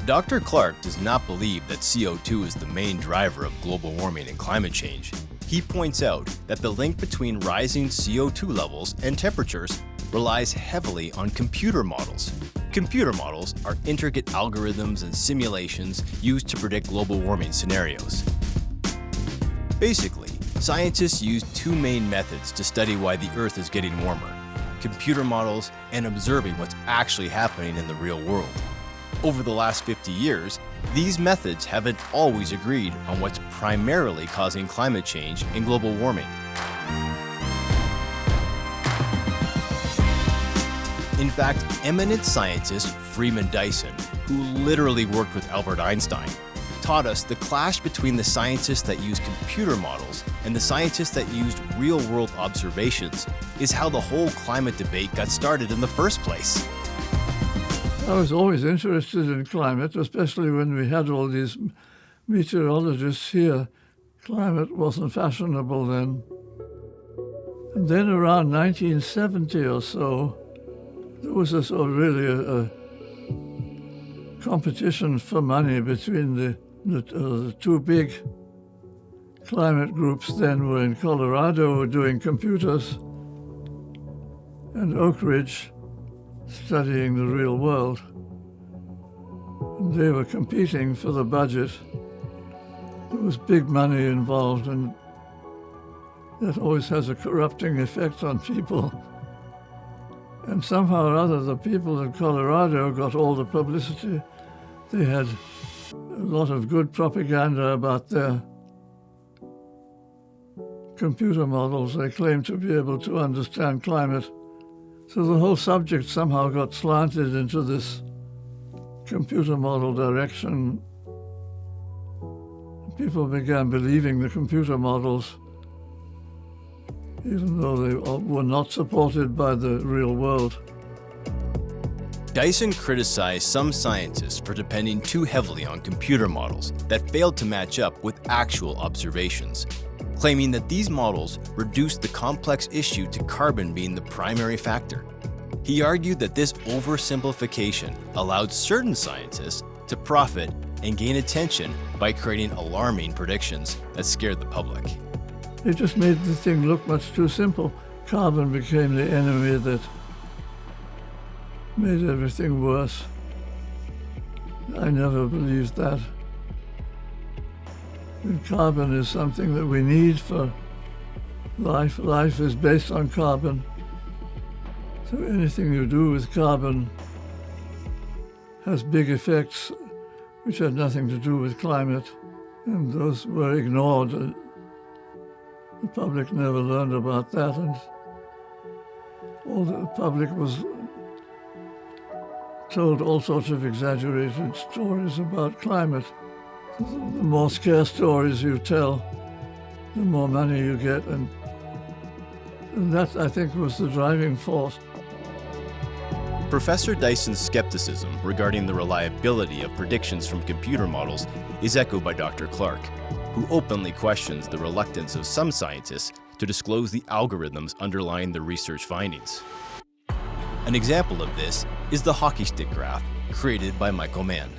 Dr. Clark does not believe that CO2 is the main driver of global warming and climate change. He points out that the link between rising CO2 levels and temperatures relies heavily on computer models. Computer models are intricate algorithms and simulations used to predict global warming scenarios. Basically, scientists use two main methods to study why the Earth is getting warmer: computer models and observing what's actually happening in the real world. Over the last 50 years, these methods haven't always agreed on what's primarily causing climate change and global warming. In fact, eminent scientist Freeman Dyson, who literally worked with Albert Einstein, taught us the clash between the scientists that used computer models and the scientists that used real-world observations is how the whole climate debate got started in the first place. I was always interested in climate, especially when we had all these meteorologists here. Climate wasn't fashionable then. And then around 1970 or so, there was a competition for money between the two big climate groups then were in Colorado doing computers and Oak Ridge studying the real world. And they were competing for the budget. There was big money involved, and that always has a corrupting effect on people. And somehow or other, the people in Colorado got all the publicity, They had a lot of good propaganda about their computer models. They claimed to be able to understand climate. So the whole subject somehow got slanted into this computer model direction. People began believing the computer models, even though they were not supported by the real world. Dyson criticized some scientists for depending too heavily on computer models that failed to match up with actual observations, claiming that these models reduced the complex issue to carbon being the primary factor. He argued that this oversimplification allowed certain scientists to profit and gain attention by creating alarming predictions that scared the public. It just made the thing look much too simple. Carbon became the enemy that made everything worse. I never believed that. And carbon is something that we need for life. Life is based on carbon. So anything you do with carbon has big effects which had nothing to do with climate, and those were ignored. The public never learned about that, and all the public was told all sorts of exaggerated stories about climate. The more scare stories you tell, the more money you get, and that, I think, was the driving force. Professor Dyson's skepticism regarding the reliability of predictions from computer models is echoed by Dr. Clark, who openly questions the reluctance of some scientists to disclose the algorithms underlying the research findings. An example of this is the hockey stick graph created by Michael Mann.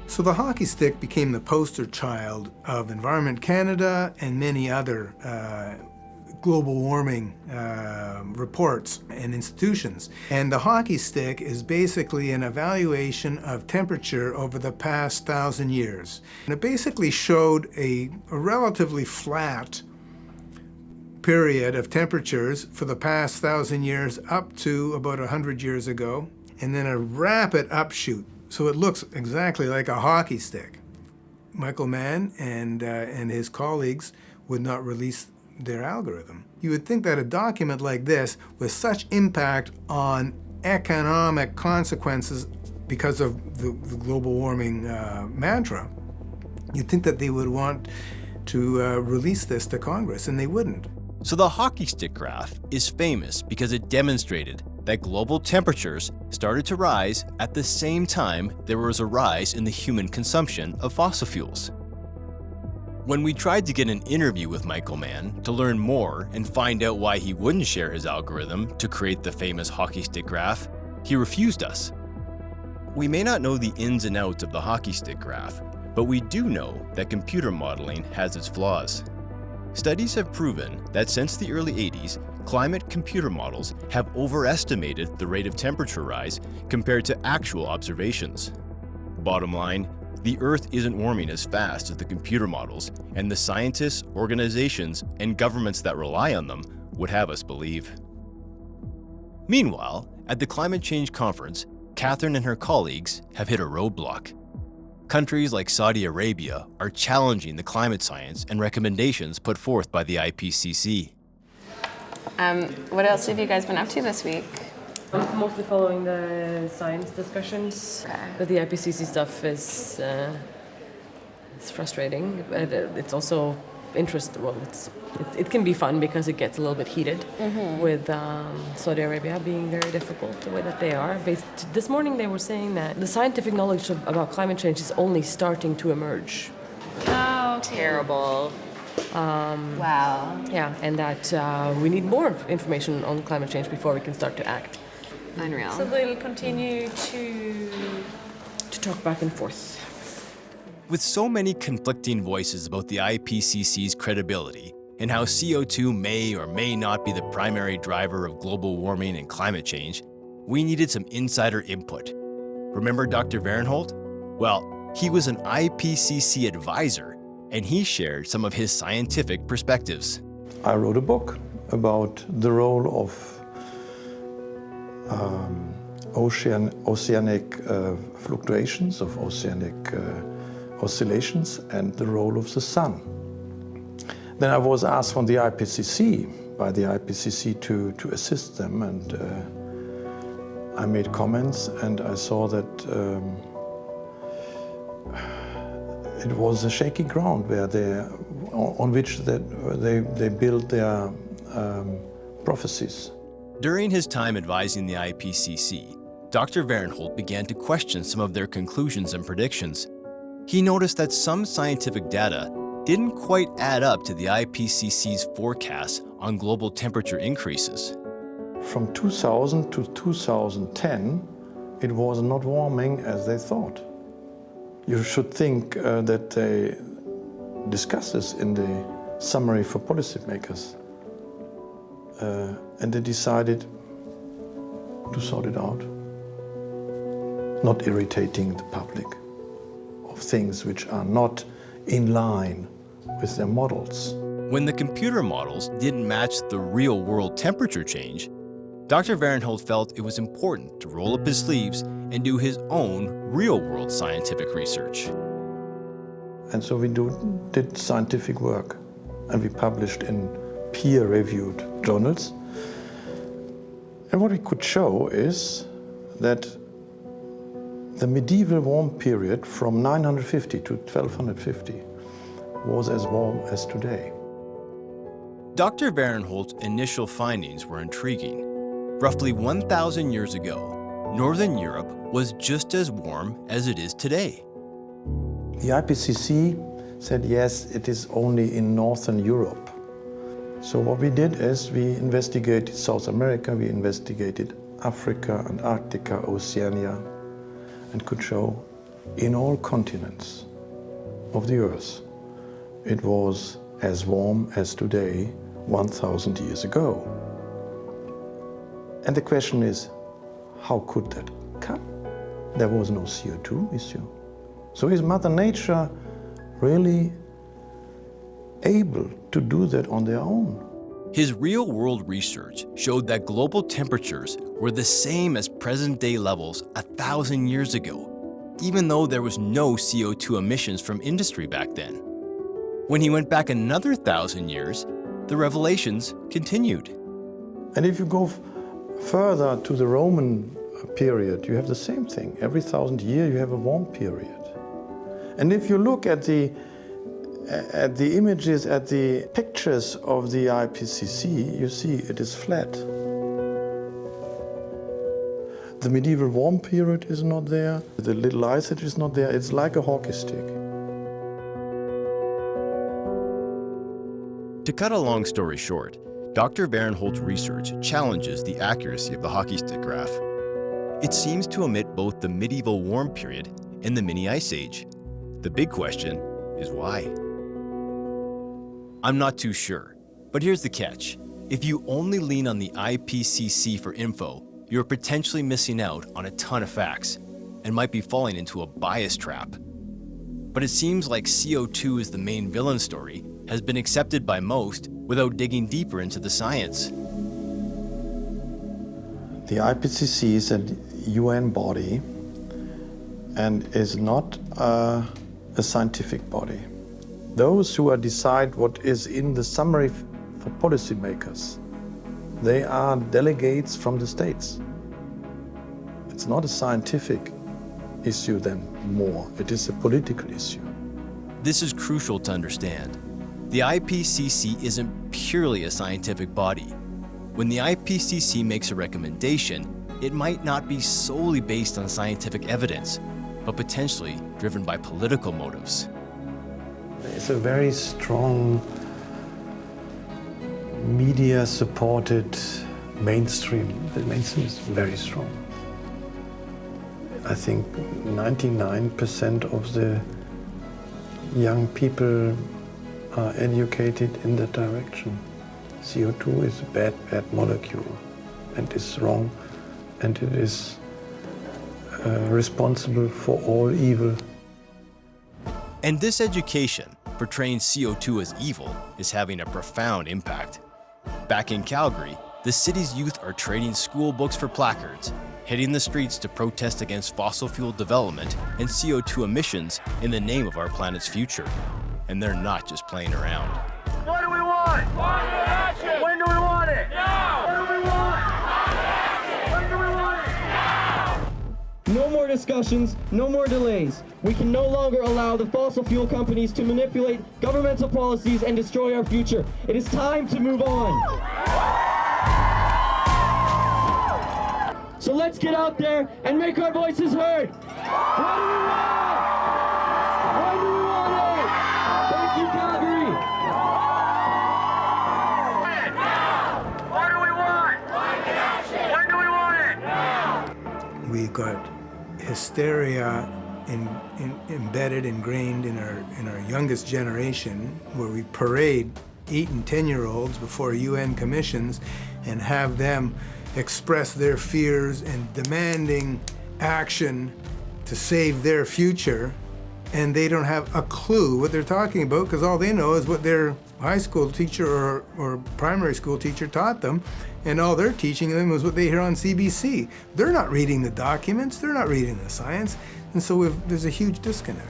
So the hockey stick became the poster child of Environment Canada and many other global warming reports and institutions. And the hockey stick is basically an evaluation of temperature over the past 1,000 years. And it basically showed a relatively flat period of temperatures for the past 1,000 years up to about 100 years ago, and then a rapid upshoot. So it looks exactly like a hockey stick. Michael Mann and his colleagues would not release their algorithm. You would think that a document like this, with such impact on economic consequences because of the global warming mantra, you'd think that they would want to release this to Congress, and they wouldn't. So the hockey stick graph is famous because it demonstrated that global temperatures started to rise at the same time there was a rise in the human consumption of fossil fuels. When we tried to get an interview with Michael Mann to learn more and find out why he wouldn't share his algorithm to create the famous hockey stick graph, he refused us. We may not know the ins and outs of the hockey stick graph, but we do know that computer modeling has its flaws. Studies have proven that since the early 80s, climate computer models have overestimated the rate of temperature rise compared to actual observations. Bottom line, the Earth isn't warming as fast as the computer models, and the scientists, organizations, and governments that rely on them would have us believe. Meanwhile, at the climate change conference, Catherine and her colleagues have hit a roadblock. Countries like Saudi Arabia are challenging the climate science and recommendations put forth by the IPCC. What else have you guys been up to this week? I'm mostly following the science discussions, but the IPCC stuff is frustrating. But it's also interesting. Well, it can be fun because it gets a little bit heated with Saudi Arabia being very difficult the way that they are. This morning they were saying that the scientific knowledge about climate change is only starting to emerge. Oh, terrible. Wow. Yeah, and that we need more information on climate change before we can start to act. Unreal. So they'll continue to talk back and forth. With so many conflicting voices about the IPCC's credibility and how CO2 may or may not be the primary driver of global warming and climate change, we needed some insider input. Remember Dr. Varhenholt? Well, he was an IPCC advisor, and he shared some of his scientific perspectives. I wrote a book about the role of oceanic fluctuations, of oceanic oscillations, and the role of the sun. Then I was asked from the IPCC, by the IPCC to assist them, and I made comments, and I saw that it was a shaky ground on which they built their prophecies. During his time advising the IPCC, Dr. Varhenholt began to question some of their conclusions and predictions. He noticed that some scientific data didn't quite add up to the IPCC's forecasts on global temperature increases. From 2000 to 2010, it was not warming as they thought. You should think that they discussed this in the summary for policymakers. And they decided to sort it out, not irritating the public of things which are not in line with their models. When the computer models didn't match the real-world temperature change, Dr. Varhenholt felt it was important to roll up his sleeves and do his own real-world scientific research. And so we did scientific work, and we published in peer-reviewed journals. And what we could show is that the medieval warm period from 950 to 1250 was as warm as today. Dr. Varhenholt's initial findings were intriguing. Roughly 1,000 years ago, Northern Europe was just as warm as it is today. The IPCC said, yes, it is only in Northern Europe. So what we did is we investigated South America, we investigated Africa, Antarctica, Oceania, and could show in all continents of the Earth, it was as warm as today, 1,000 years ago. And the question is, how could that come? There was no CO2 issue. So is Mother Nature really able to do that on their own? His real-world research showed that global temperatures were the same as present-day levels 1,000 years ago, even though there was no CO2 emissions from industry back then. When he went back another 1,000 years, the revelations continued. And if you go further to the Roman period, you have the same thing. Every 1,000 years you have a warm period. And if you look at the images, at the pictures of the IPCC, you see it is flat. The medieval warm period is not there. The little ice age is not there. It's like a hockey stick. To cut a long story short, Dr. Varhenholt's research challenges the accuracy of the hockey stick graph. It seems to omit both the medieval warm period and the mini ice age. The big question is why? I'm not too sure, but here's the catch. If you only lean on the IPCC for info, you're potentially missing out on a ton of facts and might be falling into a bias trap. But it seems like CO2 is the main villain story has been accepted by most without digging deeper into the science. The IPCC is a UN body and is not a scientific body. Those who decide what is in the summary for policymakers, they are delegates from the states. It's not a scientific issue then more, it is a political issue. This is crucial to understand. The IPCC isn't purely a scientific body. When the IPCC makes a recommendation, it might not be solely based on scientific evidence, but potentially driven by political motives. It's a very strong media-supported mainstream. The mainstream is very strong. I think 99% of the young people are educated in that direction. CO2 is a bad molecule and is wrong, and it is responsible for all evil. And this education, portraying CO2 as evil, is having a profound impact. Back in Calgary, the city's youth are trading school books for placards hitting the streets to protest against fossil fuel development and CO2 emissions in the name of our planet's future. And they're not just playing around. What do we want? Climate action! When do we want it? Now! What do we want? Climate action! When do we want it? Now! No more discussions, no more delays. We can no longer allow the fossil fuel companies to manipulate governmental policies and destroy our future. It is time to move on. So let's get out there and make our voices heard. What do we want? When do we want it? Thank you, Calgary. What do we want? Climate action! When do we want it? Now! We got hysteria embedded, ingrained in our youngest generation, where we parade 8 and 10-year-olds before UN commissions and have them express their fears and demanding action to save their future, and they don't have a clue what they're talking about because all they know is what their high school teacher or primary school teacher taught them, and all they're teaching them is what they hear on CBC. They're not reading the documents, they're not reading the science, and so there's a huge disconnect,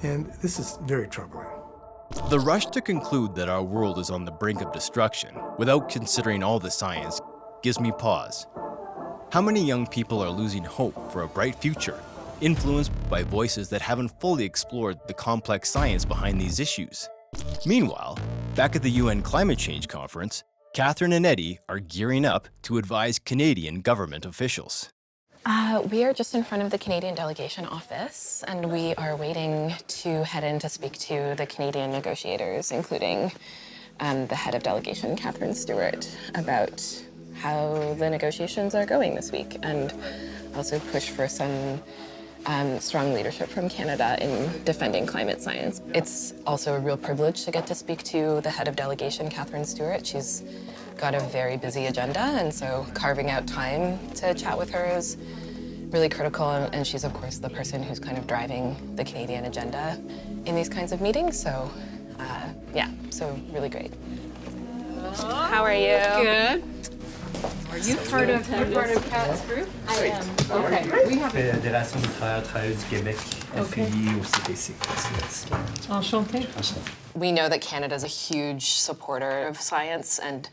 and this is very troubling. The rush to conclude that our world is on the brink of destruction without considering all the science gives me pause. How many young people are losing hope for a bright future, influenced by voices that haven't fully explored the complex science behind these issues? Meanwhile, back at the UN Climate Change Conference, Catherine and Eddie are gearing up to advise Canadian government officials. We are just in front of the Canadian delegation office, and we are waiting to head in to speak to the Canadian negotiators, including the head of delegation, Catherine Stewart, about how the negotiations are going this week, and also push for some strong leadership from Canada in defending climate science. It's also a real privilege to get to speak to the head of delegation, Catherine Stewart. She's got a very busy agenda, and so carving out time to chat with her is really critical, and she's of course the person who's kind of driving the Canadian agenda in these kinds of meetings, so yeah, so really great. How are you? Good. Are you part of Cat's group? I am. Okay. We have Fédération des travailleurs travailleuses du Québec, affiliée au CPC. Enchanté. We know that Canada is a huge supporter of science and,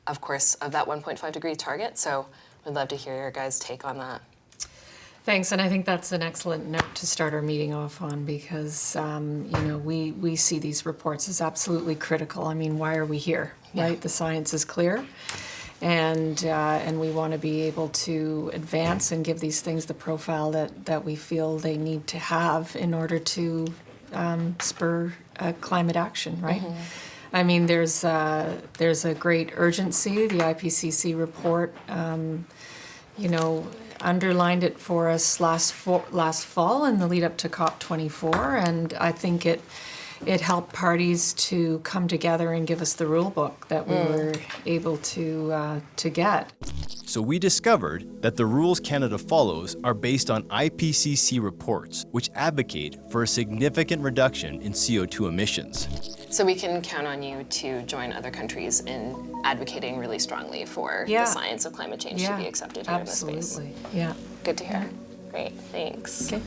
of course, of that 1.5 degree target, so we'd love to hear your guys' take on that. Thanks, and I think that's an excellent note to start our meeting off on because, you know, we see these reports as absolutely critical. I mean, why are we here, right? The science is clear, and we want to be able to advance and give these things the profile that we feel they need to have in order to spur climate action, right? Mm-hmm. I mean, there's a great urgency. The IPCC report, you know, underlined it for us last fall in the lead up to COP24, and I think it helped parties to come together and give us the rule book that we were able to get. So we discovered that the rules Canada follows are based on IPCC reports, which advocate for a significant reduction in CO2 emissions. So we can count on you to join other countries in advocating really strongly for the science of climate change to be accepted here in this space. Absolutely. Yeah. Good to hear. Great, thanks. Okay.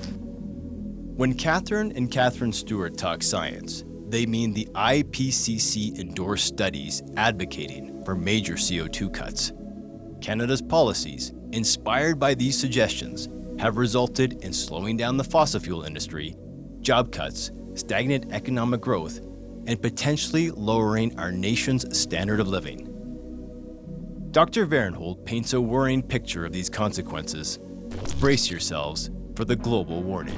When Catherine and Catherine Stewart talk science, they mean the IPCC-endorsed studies advocating for major CO2 cuts. Canada's policies, inspired by these suggestions, have resulted in slowing down the fossil fuel industry, job cuts, stagnant economic growth, and potentially lowering our nation's standard of living. Dr. Varhenholt paints a worrying picture of these consequences. Brace yourselves for the global warning.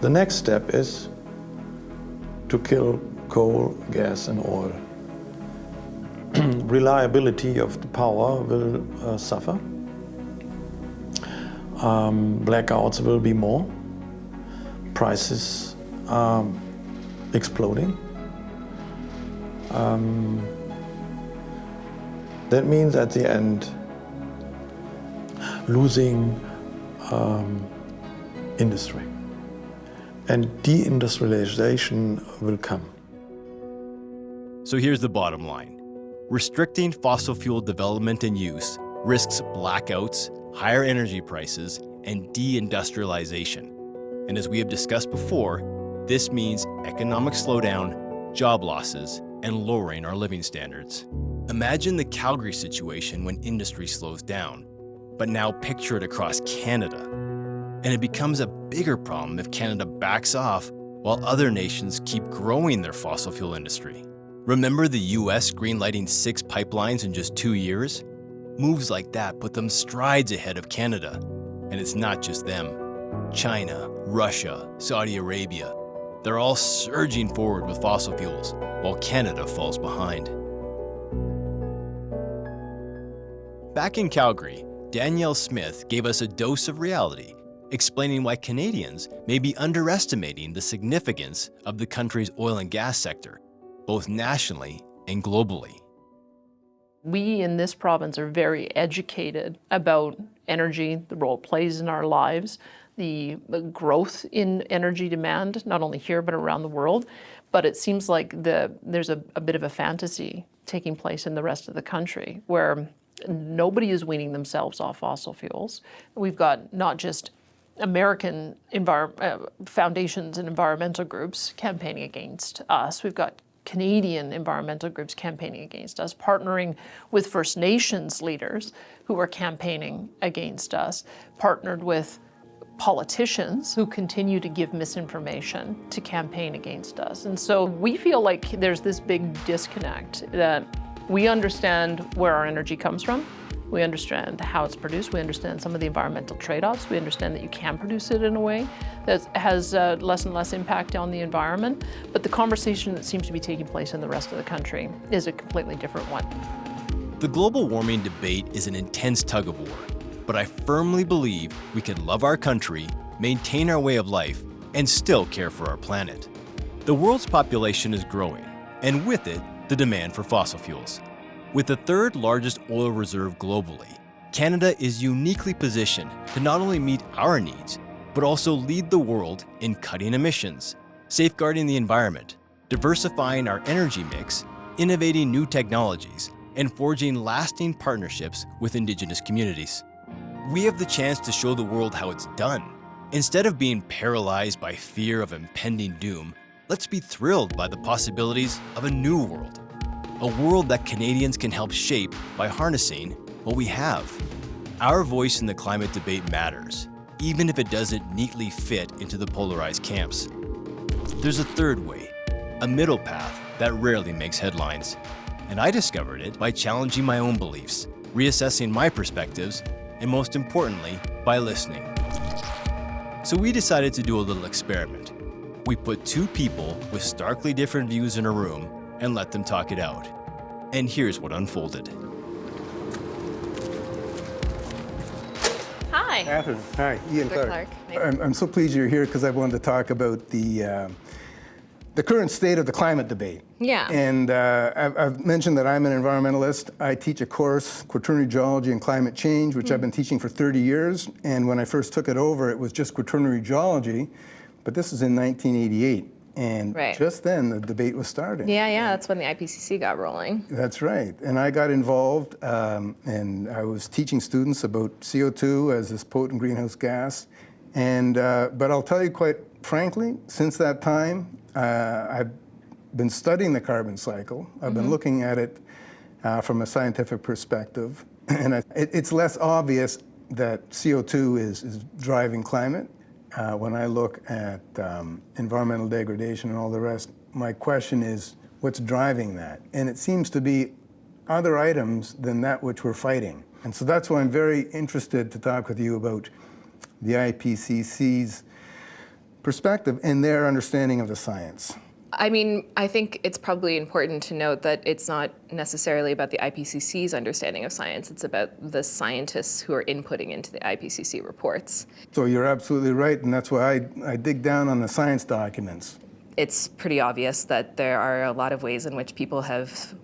The next step is to kill coal, gas, and oil. Reliability of the power will suffer. Blackouts will be more. Prices are exploding. That means at the end, losing industry. And deindustrialization will come. So here's the bottom line. Restricting fossil fuel development and use risks blackouts, higher energy prices, and deindustrialization. And as we have discussed before, this means economic slowdown, job losses, and lowering our living standards. Imagine the Calgary situation when industry slows down, but now picture it across Canada. And it becomes a bigger problem if Canada backs off while other nations keep growing their fossil fuel industry. Remember the US greenlighting 6 pipelines in just 2 years? Moves like that put them strides ahead of Canada. And it's not just them. China, Russia, Saudi Arabia, they're all surging forward with fossil fuels, while Canada falls behind. Back in Calgary, Danielle Smith gave us a dose of reality, explaining why Canadians may be underestimating the significance of the country's oil and gas sector, both nationally and globally. We in this province are very educated about energy, the role it plays in our lives, the growth in energy demand, not only here but around the world. But it seems like there's a bit of a fantasy taking place in the rest of the country where nobody is weaning themselves off fossil fuels. We've got not just American foundations and environmental groups campaigning against us. We've got Canadian environmental groups campaigning against us, partnering with First Nations leaders who are campaigning against us, partnered with politicians who continue to give misinformation to campaign against us. And so we feel like there's this big disconnect that we understand where our energy comes from. We understand how it's produced. We understand some of the environmental trade-offs. We understand that you can produce it in a way that has less and less impact on the environment. But the conversation that seems to be taking place in the rest of the country is a completely different one. The global warming debate is an intense tug of war, but I firmly believe we can love our country, maintain our way of life, and still care for our planet. The world's population is growing, and with it, the demand for fossil fuels. With the 3rd largest oil reserve globally, Canada is uniquely positioned to not only meet our needs, but also lead the world in cutting emissions, safeguarding the environment, diversifying our energy mix, innovating new technologies, and forging lasting partnerships with Indigenous communities. We have the chance to show the world how it's done. Instead of being paralyzed by fear of impending doom, let's be thrilled by the possibilities of a new world. A world that Canadians can help shape by harnessing what we have. Our voice in the climate debate matters, even if it doesn't neatly fit into the polarized camps. There's a third way, a middle path that rarely makes headlines. And I discovered it by challenging my own beliefs, reassessing my perspectives, and most importantly, by listening. So we decided to do a little experiment. We put 2 people with starkly different views in a room and let them talk it out. And here's what unfolded. Hi. Catherine. Hi, Ian Dr. Clark. Clark. I'm so pleased you're here because I wanted to talk about the current state of the climate debate. Yeah. And I've mentioned that I'm an environmentalist. I teach a course, Quaternary Geology and Climate Change, which I've been teaching for 30 years. And when I first took it over, it was just Quaternary Geology, but this was in 1988. And just then, the debate was starting. Yeah, that's when the IPCC got rolling. That's right. And I got involved, and I was teaching students about CO2 as this potent greenhouse gas. And but I'll tell you quite frankly, since that time, I've been studying the carbon cycle. I've been looking at it from a scientific perspective. And it's less obvious that CO2 is driving climate. When I look at environmental degradation and all the rest, my question is, what's driving that? And it seems to be other items than that which we're fighting. And so that's why I'm very interested to talk with you about the IPCC's perspective and their understanding of the science. I mean, I think it's probably important to note that it's not necessarily about the IPCC's understanding of science, it's about the scientists who are inputting into the IPCC reports. So you're absolutely right, and that's why I dig down on the science documents. It's pretty obvious that there are a lot of ways in which people have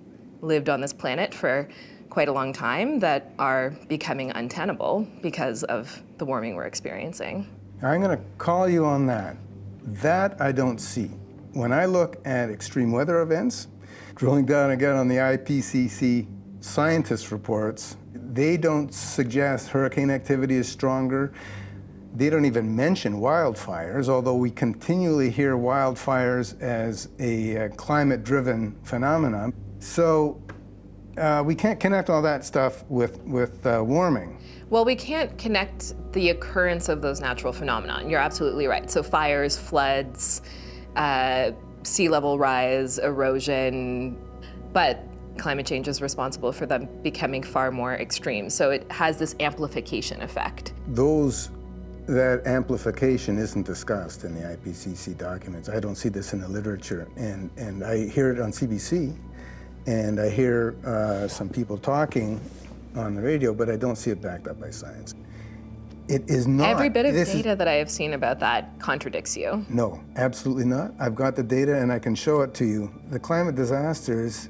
lived on this planet for quite a long time that are becoming untenable because of the warming we're experiencing. I'm going to call you on that. That I don't see. When I look at extreme weather events, drilling down again on the IPCC scientist reports, They don't suggest hurricane activity is stronger. They don't even mention wildfires, although we continually hear wildfires as a climate-driven phenomenon. So we can't connect all that stuff with warming. Well, we can't connect the occurrence of those natural phenomena. You're absolutely right. So fires, floods, sea level rise, erosion, but climate change is responsible for them becoming far more extreme. So it has this amplification effect. That amplification isn't discussed in the IPCC documents. I don't see this in the literature, and I hear it on CBC, and I hear some people talking on the radio, but I don't see it backed up by science. It is not. Every bit of data that I have seen about that contradicts you. No, absolutely not. I've got the data and I can show it to you. The climate disasters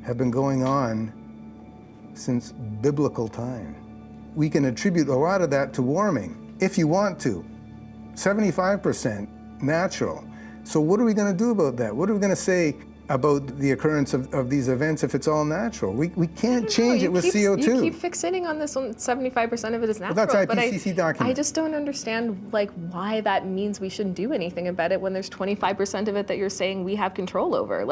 have been going on since biblical time. We can attribute a lot of that to warming. If you want to, 75% natural. So what are we going to do about that? What are we going to say about the occurrence of these events if it's all natural? We can't change it with CO2. You keep fixating on this one, 75% of it is natural. Well, that's IPCC document. I just don't understand why that means we shouldn't do anything about it when there's 25% of it that you're saying we have control over.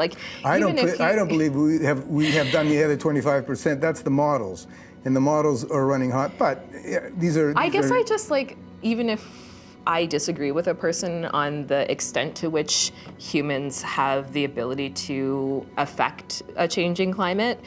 I don't believe we have done the other 25%. That's the models. And the models are running hot, but even if I disagree with a person on the extent to which humans have the ability to affect a changing climate,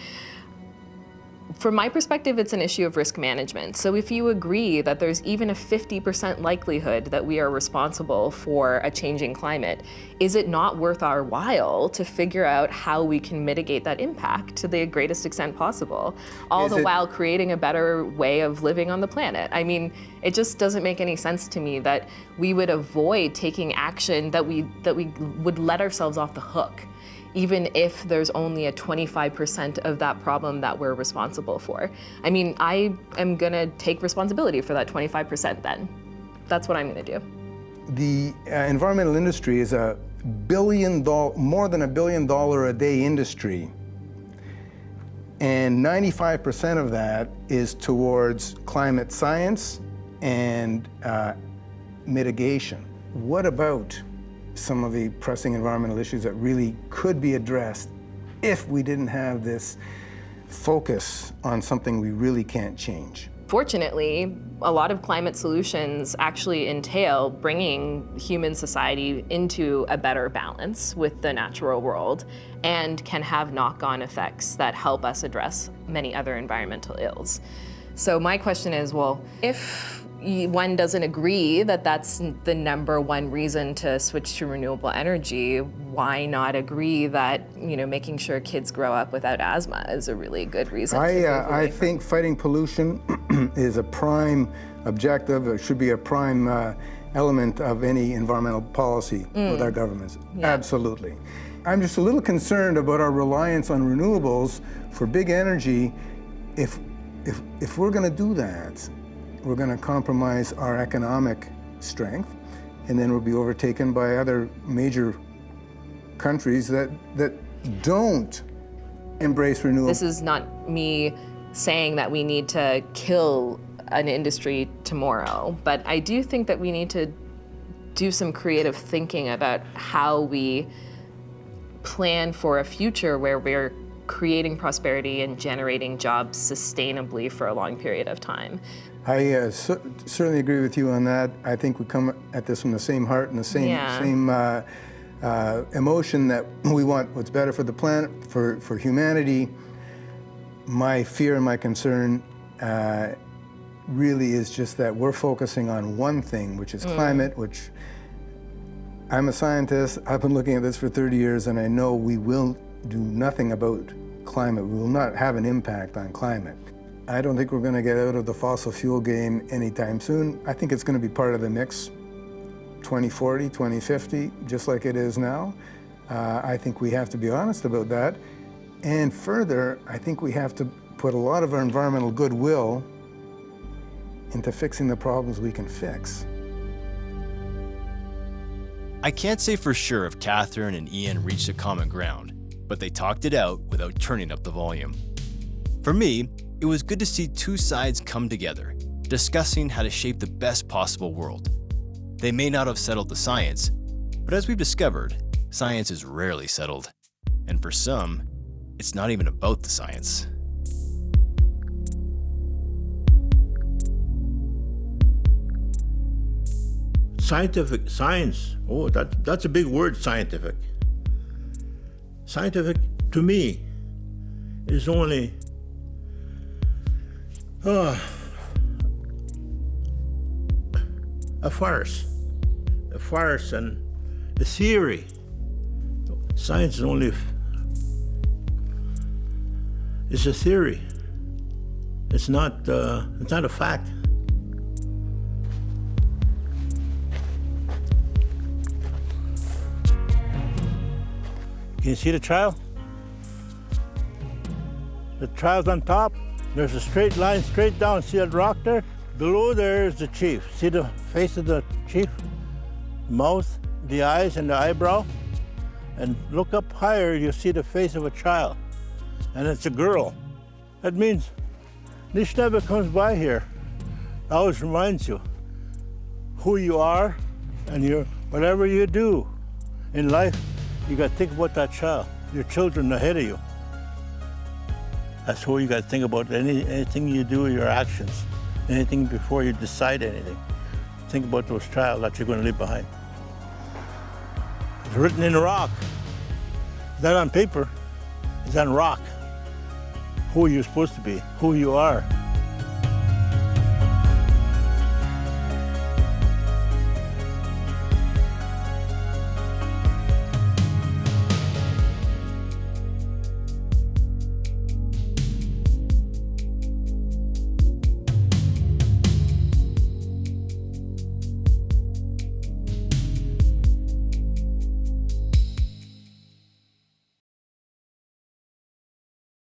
from my perspective, it's an issue of risk management. So if you agree that there's even a 50% likelihood that we are responsible for a changing climate, is it not worth our while to figure out how we can mitigate that impact to the greatest extent possible, all the while creating a better way of living on the planet? I mean, it just doesn't make any sense to me that we would avoid taking action, that we would let ourselves off the hook, even if there's only a 25% of that problem that we're responsible for. I mean, I am gonna take responsibility for that 25% then. That's what I'm gonna do. The environmental industry is more than $1 billion a day industry. And 95% of that is towards climate science and mitigation. What about some of the pressing environmental issues that really could be addressed if we didn't have this focus on something we really can't change? Fortunately, a lot of climate solutions actually entail bringing human society into a better balance with the natural world and can have knock-on effects that help us address many other environmental ills. So my question is, well, if one doesn't agree that that's the number one reason to switch to renewable energy, why not agree that making sure kids grow up without asthma is a really good reason? I think fighting pollution is a prime objective. It should be a prime element of any environmental policy with our governments. Yeah. Absolutely. I'm just a little concerned about our reliance on renewables for big energy. If we're going to do that, we're going to compromise our economic strength, and then we'll be overtaken by other major countries that don't embrace renewables. This is not me saying that we need to kill an industry tomorrow, but I do think that we need to do some creative thinking about how we plan for a future where we're creating prosperity and generating jobs sustainably for a long period of time. I certainly agree with you on that. I think we come at this from the same heart and the same emotion that we want what's better for the planet, for humanity. My fear and my concern really is just that we're focusing on one thing, which is climate, which I'm a scientist. I've been looking at this for 30 years, and I know we will do nothing about climate. We will not have an impact on climate. I don't think we're going to get out of the fossil fuel game anytime soon. I think it's going to be part of the mix 2040, 2050, just like it is now. I think we have to be honest about that. And further, I think we have to put a lot of our environmental goodwill into fixing the problems we can fix. I can't say for sure if Catherine and Ian reached a common ground, but they talked it out without turning up the volume. For me, It was good to see two sides come together, discussing how to shape the best possible world. They may not have settled the science, but as we've discovered, science is rarely settled. And for some, it's not even about the science. Science, oh, that's a big word, scientific. Scientific, to me, is only a farce and a theory. Science is only, it's a theory. It's not a fact. Can you see the child? The child's on top. There's a straight line straight down. See that rock there? Below there is the chief. See the face of the chief? Mouth, the eyes, and the eyebrow? And look up higher, you'll see the face of a child. And it's a girl. That means this never comes by here. It always reminds you who you are and whatever you do in life, you got to think about that child, your children ahead of you. That's who you got to think about. Anything you do, your actions, anything before you decide anything. Think about those child that you're going to leave behind. It's written in rock. It's not on paper. It's on rock. Who you're supposed to be, who you are.